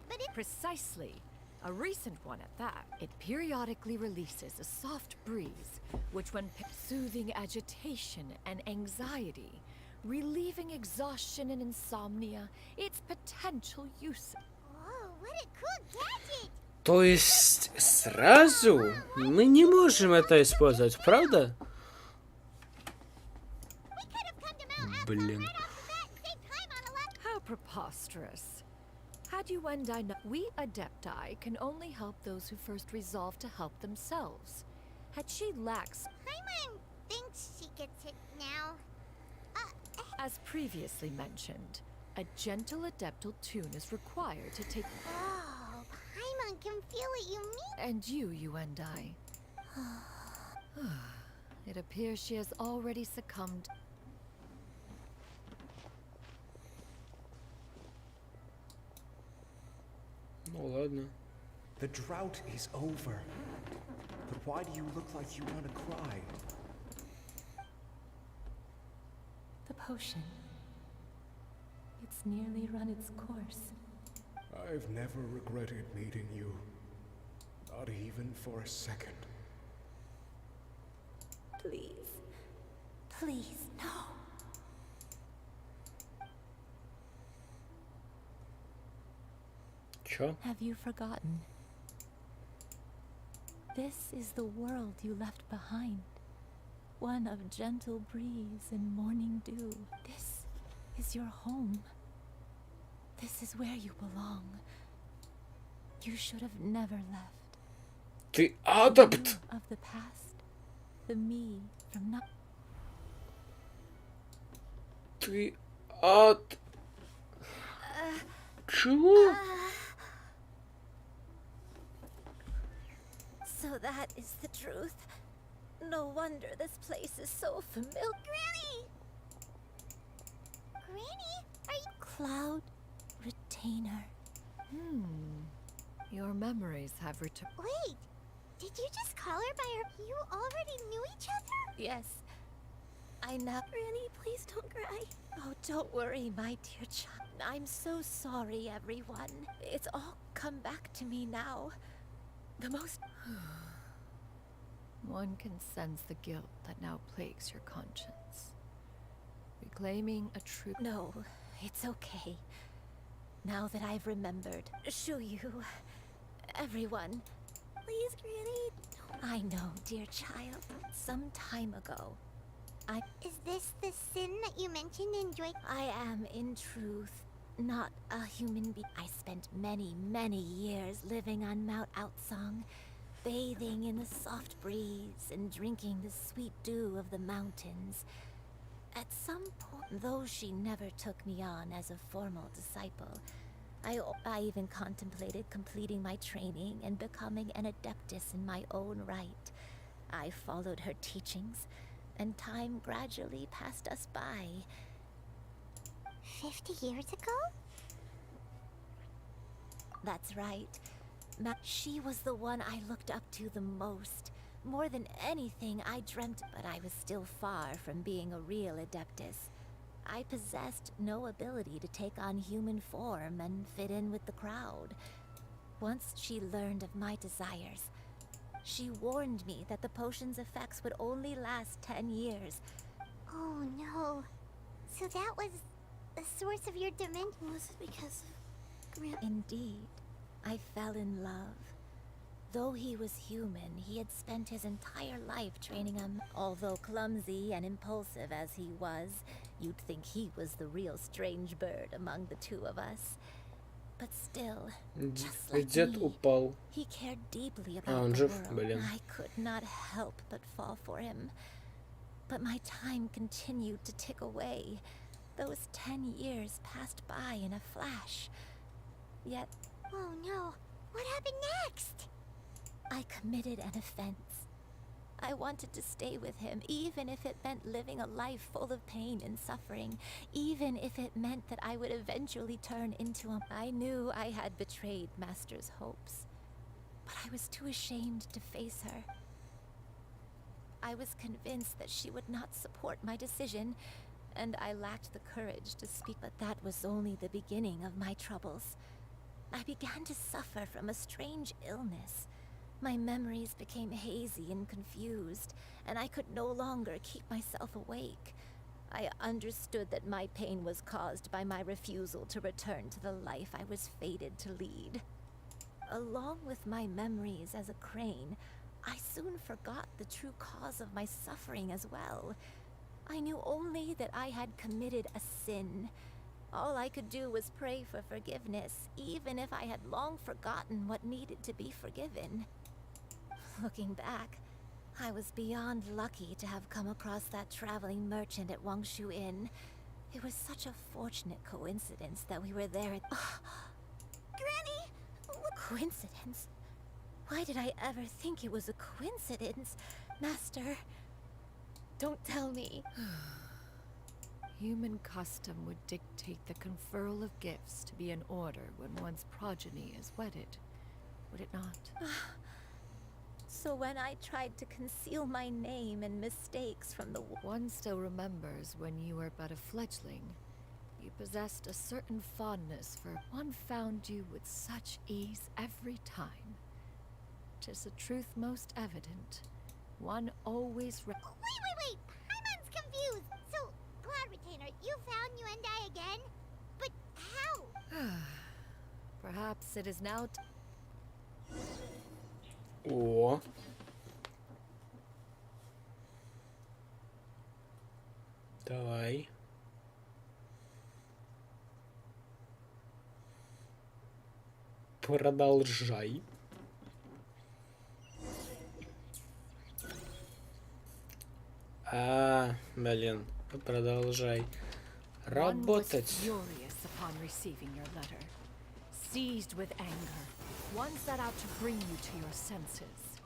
But it... Precisely. A recent one at that. It periodically releases a soft breeze, which when soothing agitation and anxiety, relieving exhaustion and insomnia, its potential use. Whoa, what a cool gadget! То есть сразу мы не можем это использовать, правда? Блин. How preposterous. Had you and I know, we Adepti can only help those who first resolve to help themselves. Had she lacks... Paimon thinks she gets it now. As previously mentioned, a gentle adeptal tune is required to take... Oh, Paimon can feel what you mean. And you and I. It appears she has already succumbed. Ну ладно. The drought is over. But why do you look like you want to cry? The potion. It's nearly run its course. I've never regretted meeting you. Not even for a second. Please. Please, no. Чё? Have you forgotten? This is the world you left behind. One of gentle breeze and morning dew. This is your home. This is where you belong. You should have never left. Ты адепт! Of the past. The me from not. Ты ад... Чего? So that is the truth. No wonder this place is so familiar. Granny! Granny, are you... Cloud Retainer. Your memories have returned. Wait, did you just call her by her... You already knew each other? Yes. I know. Granny, please don't cry. Oh, don't worry, my dear child. I'm so sorry, everyone. It's all come back to me now. The most... One can sense the guilt that now plagues your conscience. Reclaiming a true... No, it's okay. Now that I've remembered. Shuyu. Everyone. Please, Granny. I know, dear child. Some time ago, Is this the sin that you mentioned in Joy? I am, in truth, not a human being. I spent many, many years living on Mount Outsong, bathing in the soft breeze and drinking the sweet dew of the mountains. At some point, though she never took me on as a formal disciple, I even contemplated completing my training and becoming an adeptus in my own right. I followed her teachings, and time gradually passed us by. 50 years ago? That's right. She was the one I looked up to the most. More than anything, I dreamt, but I was still far from being a real adeptus. I possessed no ability to take on human form and fit in with the crowd. Once she learned of my desires, she warned me that the potion's effects would only last 10 years. Oh no. So that was the source of your dimension. Was it because of Indeed, I fell in love. Though he was human, he had spent his entire life training him. Although clumsy and impulsive as he was, you'd think he was the real strange bird among the two of us. But still, just like Дед me, упал. he cared deeply А, about он the жив, world. блин. I could not help but fall for him. But my time continued to tick away. Those 10 years passed by in a flash. Yet, Oh no. What happened next? I committed an offense. I wanted to stay with him, even if it meant living a life full of pain and suffering, even if it meant that I would eventually turn into him. I knew I had betrayed Master's hopes, but I was too ashamed to face her. I was convinced that she would not support my decision, and I lacked the courage to speak, but that was only the beginning of my troubles. I began to suffer from a strange illness. My memories became hazy and confused, and I could no longer keep myself awake. I understood that my pain was caused by my refusal to return to the life I was fated to lead. Along with my memories as a crane, I soon forgot the true cause of my suffering as well. I knew only that I had committed a sin. All I could do was pray for forgiveness, even if I had long forgotten what needed to be forgiven. Looking back, I was beyond lucky to have come across that traveling merchant at Wangshu Inn. It was such a fortunate coincidence that we were there at... Granny! Coincidence? Why did I ever think it was a coincidence? Master, don't tell me. Human custom would dictate the conferral of gifts to be in order when one's progeny is wedded, would it not? So when I tried to conceal my name and mistakes from the One still remembers when you were but a fledgling. You possessed a certain fondness for one found you with such ease every time. 'Tis a truth most evident. One always Wait! Paimon's confused! So, Cloud Retainer, you found Yuendai again? But how? Perhaps it is now О. Давай. Продолжай. Блин, продолжай работать. Furious upon receiving your letter. Seized with anger, one set out to bring you to your senses.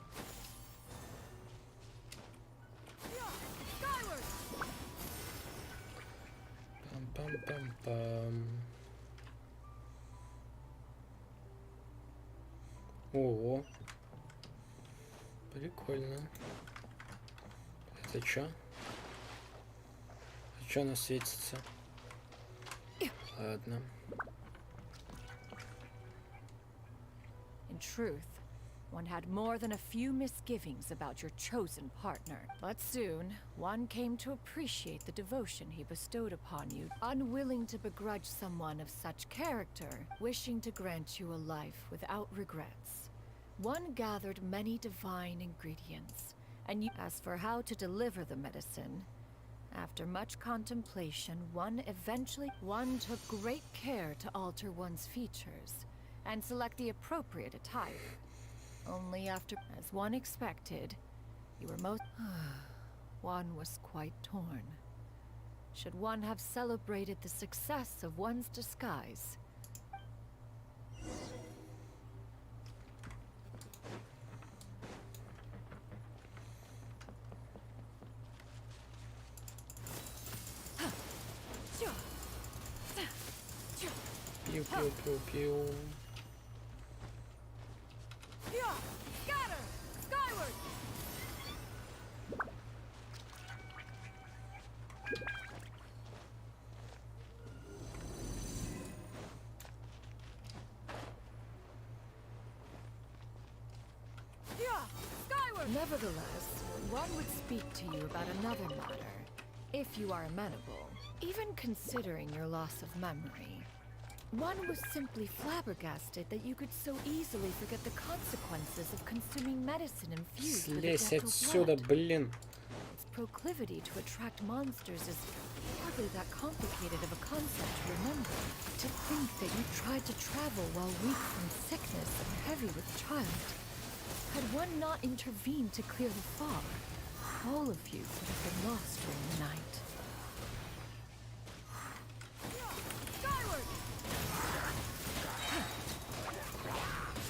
Пам-пам-пам-пам. Ого. Прикольно. Это чё? А чё она светится? Ладно. In truth, one had more than a few misgivings about your chosen partner. But soon, one came to appreciate the devotion he bestowed upon you, unwilling to begrudge someone of such character, wishing to grant you a life without regrets. One gathered many divine ingredients, and as for how to deliver the medicine, after much contemplation, one took great care to alter one's features and select the appropriate attire. Only after, as one expected, you were one was quite torn. Should one have celebrated the success of one's disguise? Пиу-пиу-пиу-пиу. Nevertheless, one would speak to you about another matter, if you are amenable. Even considering your loss of memory, one was simply flabbergasted that you could so easily forget the consequences of consuming medicine infused with Слезь gentle отсюда, blood. блин. Its proclivity to attract monsters is hardly that complicated of a concept to remember. To think that you tried to travel while weak from sickness and heavy with child. Had one not intervened to clear the fog, all of you would have been lost during the night. Skyward!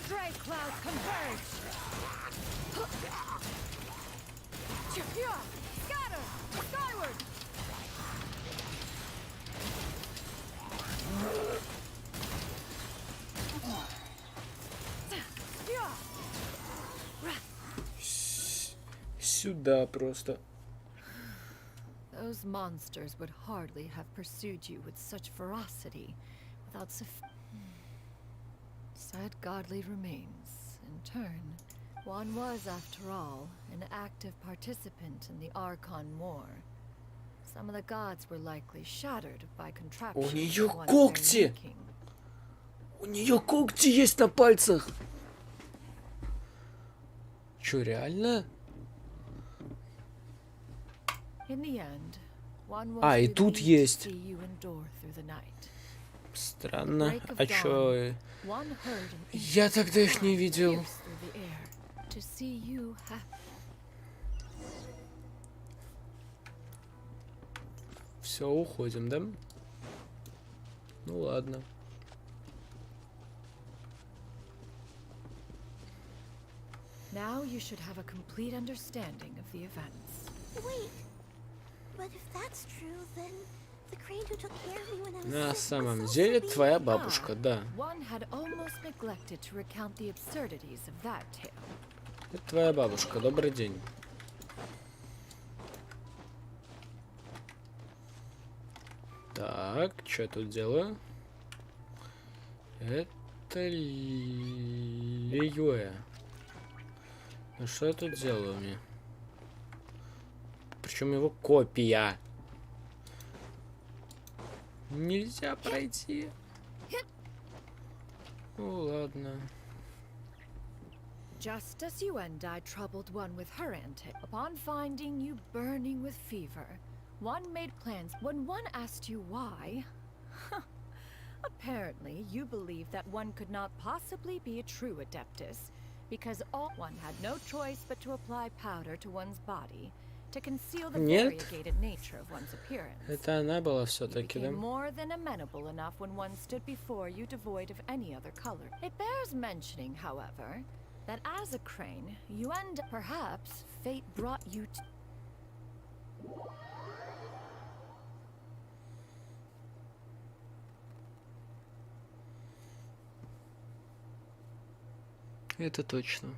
Stray clouds converge! Scatter! Skyward! Сюда просто. Those monsters would hardly have pursued you with such ferocity without said godly remains. In turn, one was, after all, an active participant in the Archon War. Some of the gods were likely shattered by contraptions. У нее когти! У нее когти есть на пальцах! Чё, реально? И тут есть. Странно. А чё? Я тогда их не видел. Все, уходим, да? Ну ладно. Now you should have a complete understanding of the events. Wait, but if that's true, then The crane who took care of me when I was На sick самом was so деле sweet. твоя бабушка, да. One had almost neglected to recount the absurdities of that tale. Это твоя бабушка. Добрый день. Так, что я тут делаю? Это Льюэ. Ну что я тут делаю мне? Причем его копия. Нельзя пройти. Ну ладно. Just as you and I troubled one with her antic, upon finding you burning with fever, one made plans. When one asked you why, apparently you believed that one could not possibly be a true adeptus, because one had no choice but to apply powder to one's body to conceal the variegated nature of one's appearance. Это она была You все-таки, да? became more than amenable enough when one stood before you devoid of any other color. It bears mentioning, however, that as a crane, you and perhaps fate brought you to... Это точно.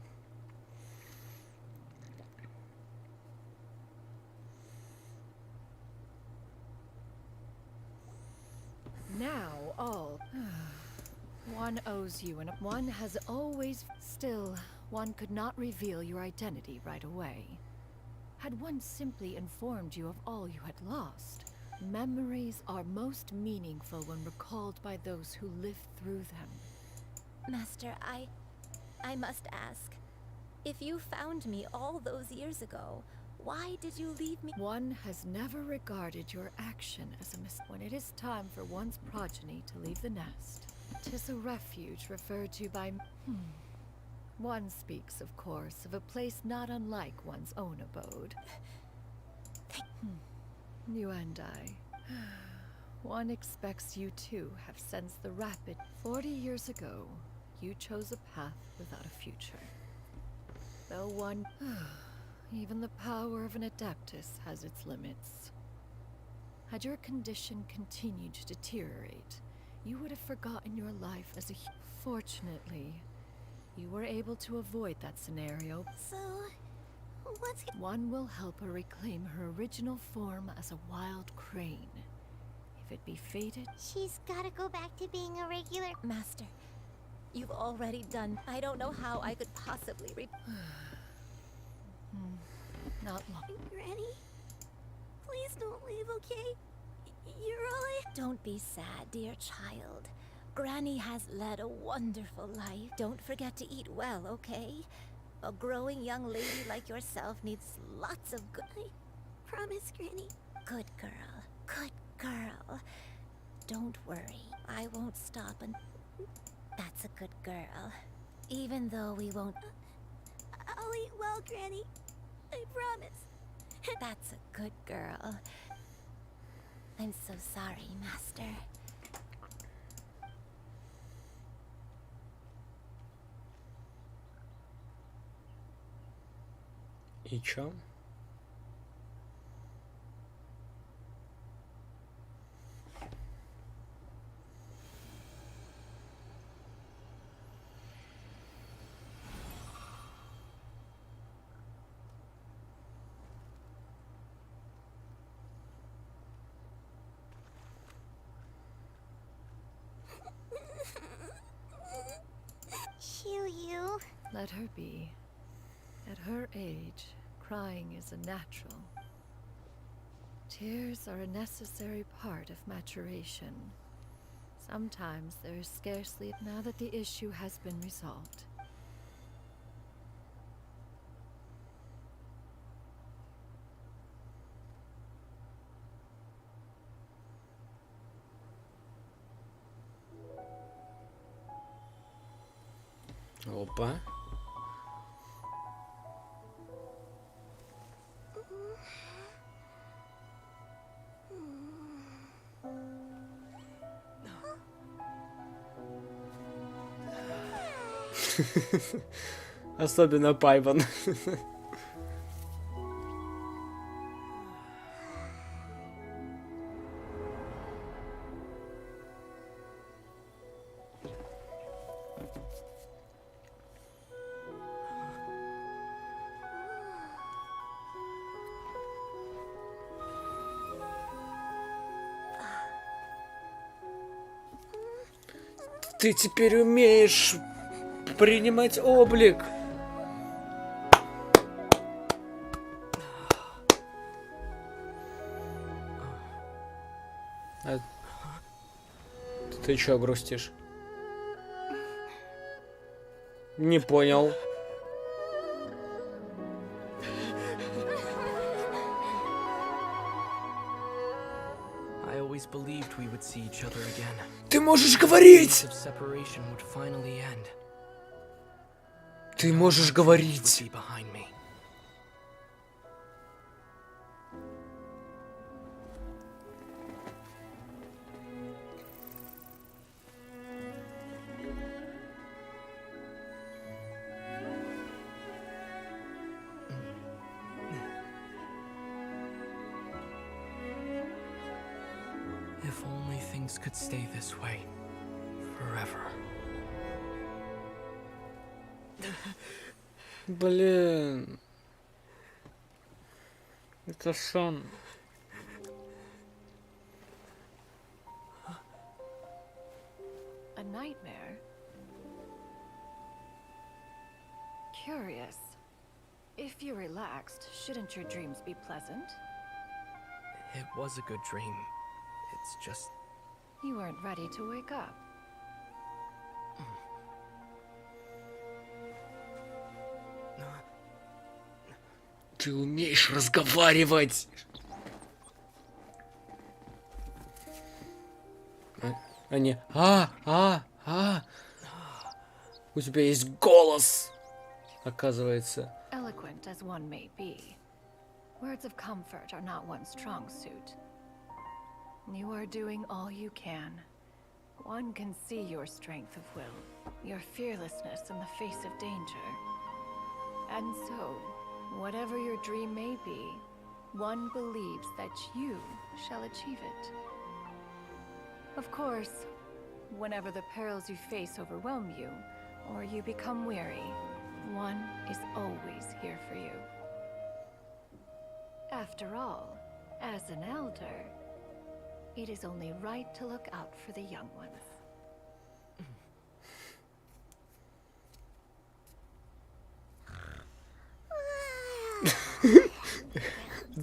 Now all... One owes you, and one has always... Still, one could not reveal your identity right away. Had one simply informed you of all you had lost, memories are most meaningful when recalled by those who lived through them. Master, I must ask. If you found me all those years ago, why did you leave me? One has never regarded your action as a mistake. When it is time for one's progeny to leave the nest, 'tis a refuge referred to by... One speaks, of course, of a place not unlike one's own abode. You and I... One expects you too have sensed the rapid... 40 years ago, you chose a path without a future. Though one... Even the power of an adeptus has its limits. Had your condition continued to deteriorate, you would have forgotten your life as a... Fortunately, you were able to avoid that scenario. So, what's... One will help her reclaim her original form as a wild crane. If it be fated... She's gotta go back to being a regular... Master, you've already done... I don't know how I could possibly Not long. Granny? Please don't leave, okay? You're all I... Don't be sad, dear child. Granny has led a wonderful life. Don't forget to eat well, okay? A growing young lady like yourself needs lots of good... I promise, Granny. Good girl. Good girl. Don't worry. I won't stop and... That's a good girl. Even though we won't... I'll eat well, Granny. I promise. That's a good girl. I'm so sorry, Master. И чё? You. Let her be. At her age, crying is a natural. Tears are a necessary part of maturation. Sometimes there is scarcely... Now that the issue has been resolved. Опа. Особенно Пайван. Ты теперь умеешь принимать облик. А ты чё грустишь? Не понял. I always believed we would see each other again. Ты можешь говорить! Of separation would finally end. Ты можешь говорить. Would be behind me. If only things could stay this way forever. Блин. Это сон. A nightmare? Curious. If you're relaxed, shouldn't your dreams be pleasant? It was a good dream. It's just... You weren't ready to wake up. Ты умеешь разговаривать. Они... У тебя есть голос, оказывается. Eloquent as one may be, words of comfort are not one's strong suit. You are doing all you can. One can see your strength of will, your fearlessness in the face of danger. And so, whatever your dream may be, one believes that you shall achieve it. Of course, whenever the perils you face overwhelm you, or you become weary, one is always here for you. After all, as an elder, it is only right to look out for the young ones.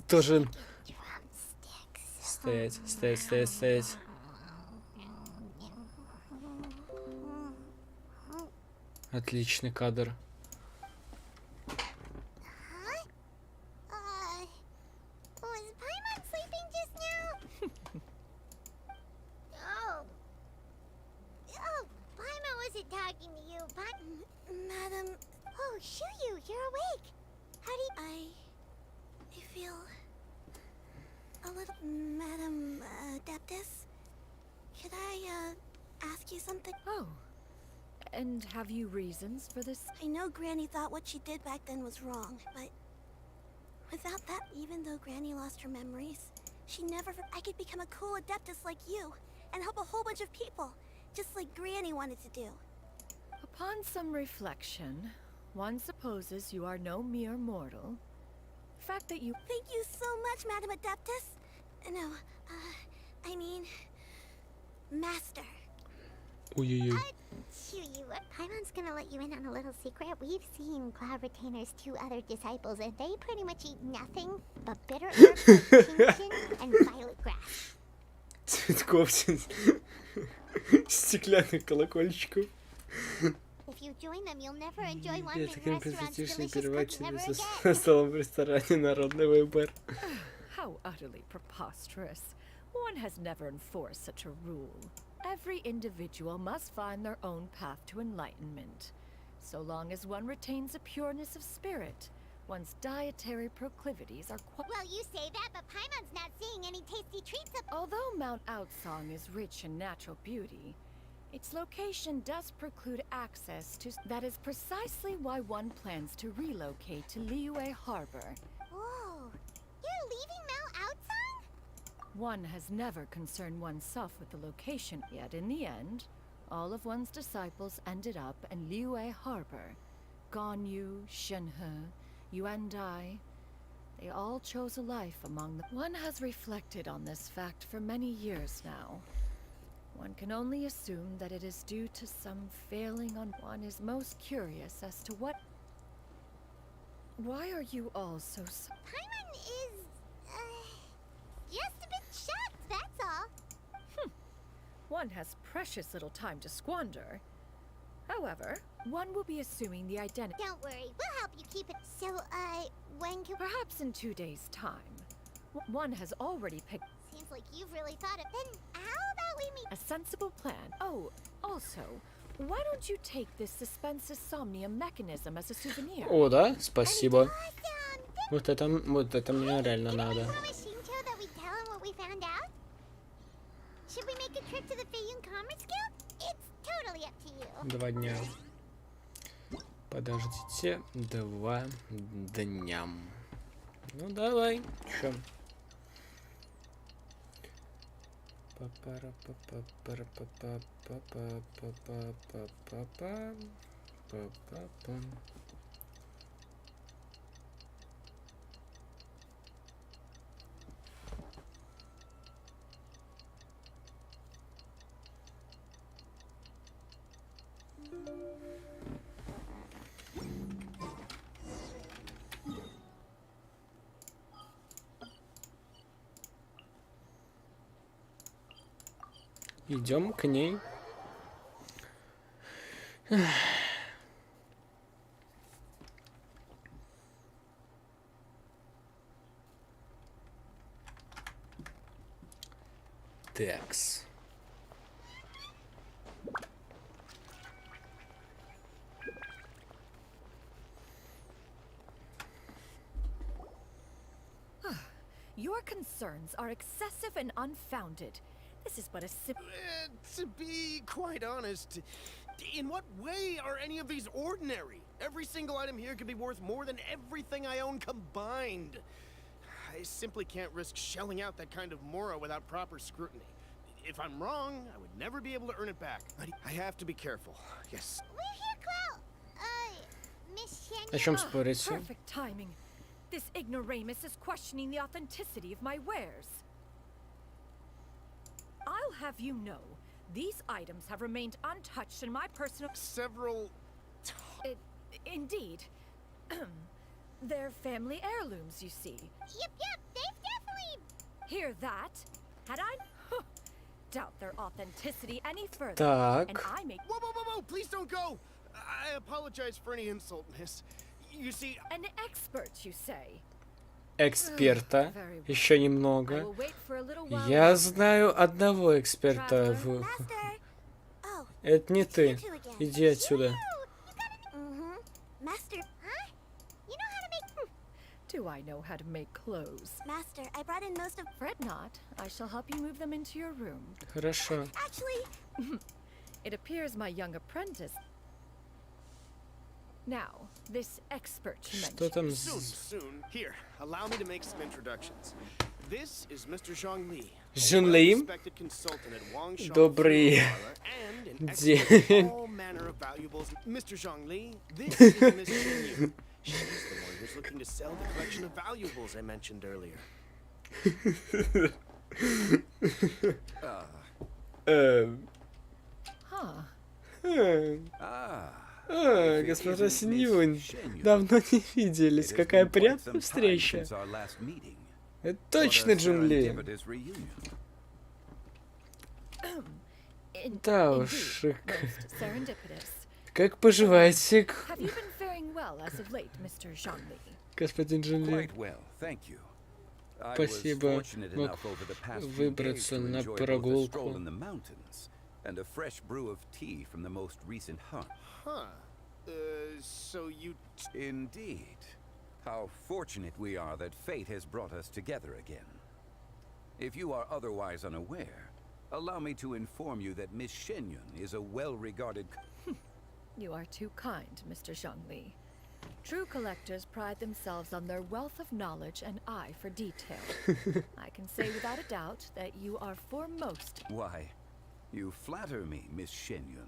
Тоже... Стоять, стоять, стоять, стоять. Отличный кадр. Was Paimon sleeping just now? Oh, Paimon wasn't talking to you, Madam. Oh, Shuyu, you're awake. How do you... I feel a little... Madam Adeptus, could I, ask you something? Oh. And have you reasons for this? I know Granny thought what she did back then was wrong, but without that, even though Granny lost her memories, she never... I could become a cool Adeptus like you, and help a whole bunch of people, just like Granny wanted to do. Upon some reflection, one supposes you are no mere mortal. The fact that you... Thank you so much, Madam Adeptus. No, I mean... Master. Ой-ой-ой. Shuyu, Paimon's gonna let you in on a little secret. We've seen Cloud Retainer's 2 other disciples, and they pretty much eat nothing but bitter herbs like Genshin and violet grass. Цветков, стеклянных колокольчиков. If you join them, you'll never enjoy Я wandering таким restaurants, патриотичным delicious cooking ever переводчиком again. за столом в ресторане «Народный выбор». How utterly preposterous. One has never enforced such a rule. Every individual must find their own path to enlightenment. So long as one retains a pureness of spirit, one's dietary proclivities are quite... Well, you say that, but Paimon's not seeing any tasty treats up... Although Mount Outsong is rich in natural beauty, its location does preclude access to... That is precisely why one plans to relocate to Liyue Harbor. Whoa, you're leaving Mount Outsong? One has never concerned oneself with the location, yet in the end, all of one's disciples ended up in Liyue Harbor. Ganyu, Shenhe, Yuandai, they all chose a life among the... One has reflected on this fact for many years now. One can only assume that it is due to some failing on one is most curious as to what... Why are you all so... Paimon is, just a bit shocked, that's all. One has precious little time to squander. However, one will be assuming the identity... Don't worry, we'll help you keep it. So, when can... Perhaps in 2 days' time. One has already picked... Seems like you've really thought of... Then how about we meet... A sensible plan. Oh, also, why don't you take this suspense insomnia mechanism as a souvenir? О, да? Спасибо. Вот это мне реально надо. that we tell him what we found out? Should we make a trip to the Feiyun Commerce Guild? It's totally up to you. 2 дня. Подождите 2 дня. Ну давай. Чё? Идем к ней. Такс. Your concerns are excessive and unfounded. This is but a To be quite honest, in what way are any of these ordinary? Every single item here could be worth more than everything I own combined. I simply can't risk shelling out that kind of mora without proper scrutiny. If I'm wrong, I would never be able to earn it back. I have to be careful. Yes. We're here, Clow. Miss Shen. О чем спорите? Perfect timing. This ignoramus is questioning the authenticity of my wares. I'll have you know, these items have remained untouched in my personal... Several... Indeed. They're family heirlooms, you see. Yep, they've definitely... Hear that? Had I... doubt their authenticity any further. Так. And I make... Whoa, please don't go! I apologize for any insult, miss. You see... An expert, you say? Эксперта. Еще немного. Я знаю одного эксперта в... Это не ты. Иди отсюда. Master, huh? You know how to make... Do I know how to make clothes? Master, I brought in most of... Fret not. I shall help you move them into your room. Хорошо. Actually... It appears my young apprentice... Now, this expert you Что там? Soon. Here, allow me to make some introductions. This is Mr. Zhongli. Zhongli? Добрый день. All manner of valuables. Mr. Zhongli, this is Miss Shen. She's the one who's looking to sell the collection of valuables I mentioned earlier. Госпожа Синьюнь, давно не виделись. Какая приятная встреча. Это точно Джунли. Да уж. Как поживаете, господин Джунли? Спасибо. Мог выбраться на прогулку. And a fresh brew of tea from the most recent hunt. So you... Indeed. How fortunate we are that fate has brought us together again. If you are otherwise unaware, allow me to inform you that Miss Shenyun is a well-regarded... You are too kind, Mr. Zhongli. True collectors pride themselves on their wealth of knowledge and eye for detail. I can say without a doubt that you are foremost. Why? You flatter me, Miss Shenyun.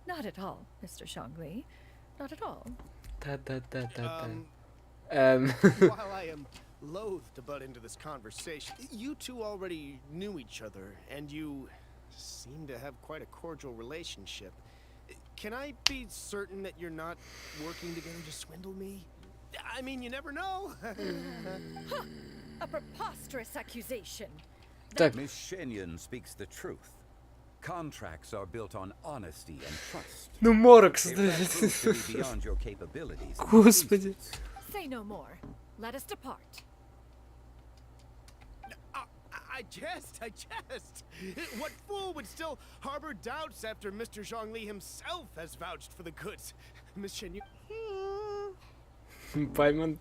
Not at all, Mr. Zhongli. Not at all. While I am loath to butt into this conversation, you two already knew each other, and you seem to have quite a cordial relationship. Can I be certain that you're not working together to swindle me? I mean, you never know. A preposterous accusation. Miss Shenyon speaks the truth. Contracts are built on honesty and trust. Ну, Морокс, If да. that proves to be beyond your capabilities, Господи. Say no more. Let us depart. I jest. What fool would still harbor doubts after Mr. Zhongli himself has vouched for the goods? Miss Shen, Пайман.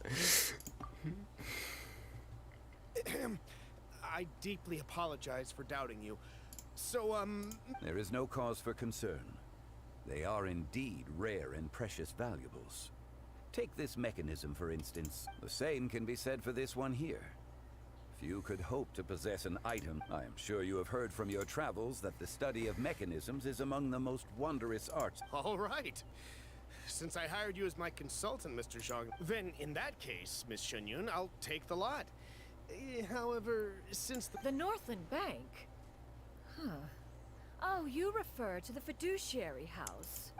I deeply apologize for doubting you. So, There is no cause for concern. They are indeed rare and precious valuables. Take this mechanism, for instance. The same can be said for this one here. Few could hope to possess an item. I am sure you have heard from your travels that the study of mechanisms is among the most wondrous arts. all right. Since I hired you as my consultant, Mr. Zhang, then in that case, Miss Shenyun, I'll take the lot. However, since the Northland Bank? Huh. Oh, you refer to the fiduciary house.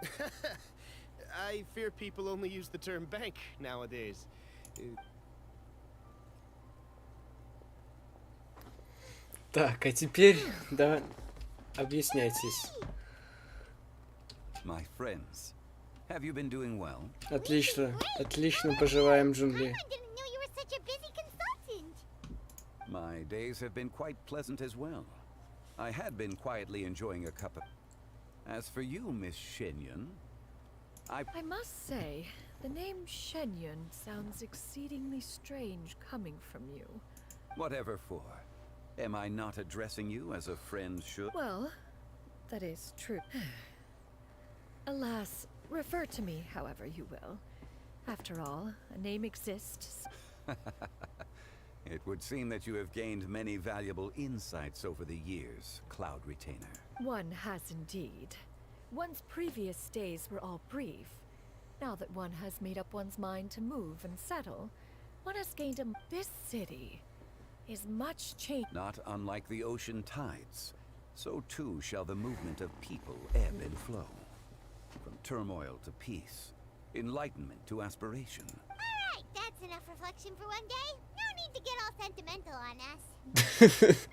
I fear people only use the term bank nowadays. Так, а теперь, да, объясняйтесь. My friends, have you been doing well? Отлично, отлично поживаем, Джунли. Didn't know you were such a busy consultant. My days have been quite pleasant as well. I had been quietly enjoying a cup of... As for you, Miss Shenyon, I must say, the name Shenyun sounds exceedingly strange coming from you. Whatever for. Am I not addressing you as a friend should? Well, that is true. Alas, refer to me however you will. After all, a name exists. It would seem that you have gained many valuable insights over the years, Cloud Retainer. One has indeed. One's previous stays were all brief. Now that one has made up one's mind to move and settle, one has gained a... This city is much changed. Not unlike the ocean tides, so too shall the movement of people ebb and flow. From turmoil to peace, enlightenment to aspiration. All right, that's enough reflection for one day. No need to get all sentimental on us.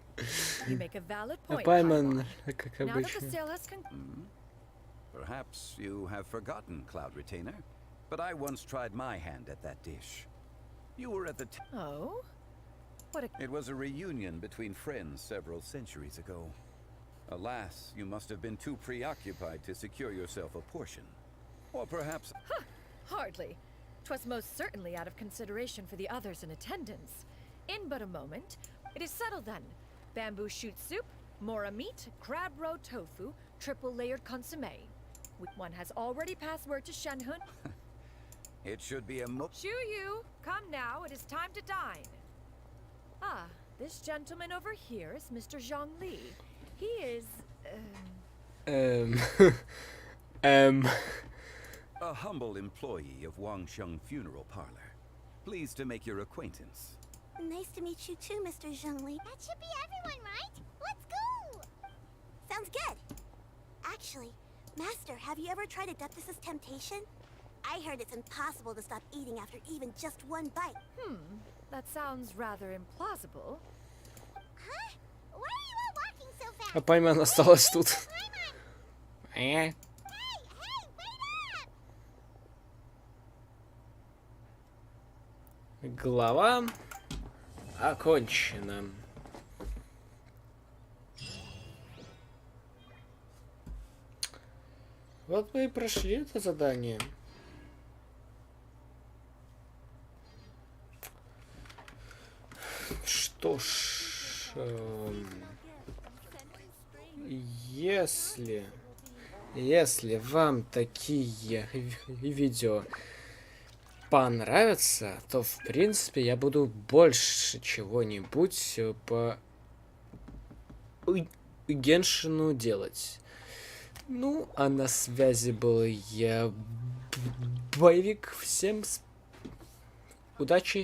You make a valid point. Пайман, как Now that the обычно. sale has concluded. Perhaps you have forgotten, Cloud Retainer, but I once tried my hand at that dish. You were at the Oh? What a... It was a reunion between friends several centuries ago. Alas, you must have been too preoccupied to secure yourself a portion. Or perhaps... Huh, hardly. 'Twas most certainly out of consideration for the others in attendance. In but a moment. It is settled then. Bamboo shoot soup, mora meat, crab roe tofu, triple layered consommé. One has already passed word to Shenhun. It should be a Shu Yu, come now, it is time to dine. Ah, this gentleman over here is Mr. Zhang Li. He is, A humble employee of Wangsheng Funeral Parlor. Pleased to make your acquaintance. Nice to meet you too, Mr. Zhongli. That should be everyone, right? Let's go! Sounds good. Actually, Master, have you ever tried Adeptus' temptation? I heard it's impossible to stop eating after even just one bite. that sounds rather implausible. Huh? Why are you all walking so fast? А Пайман осталась тут. Hey, wait up! Глава окончена. Вот мы и прошли это задание. Что ж, если вам такие видео понравятся, то в принципе я буду больше чего-нибудь по Геншину делать. Ну, а на связи был я, Боевик. Всем удачи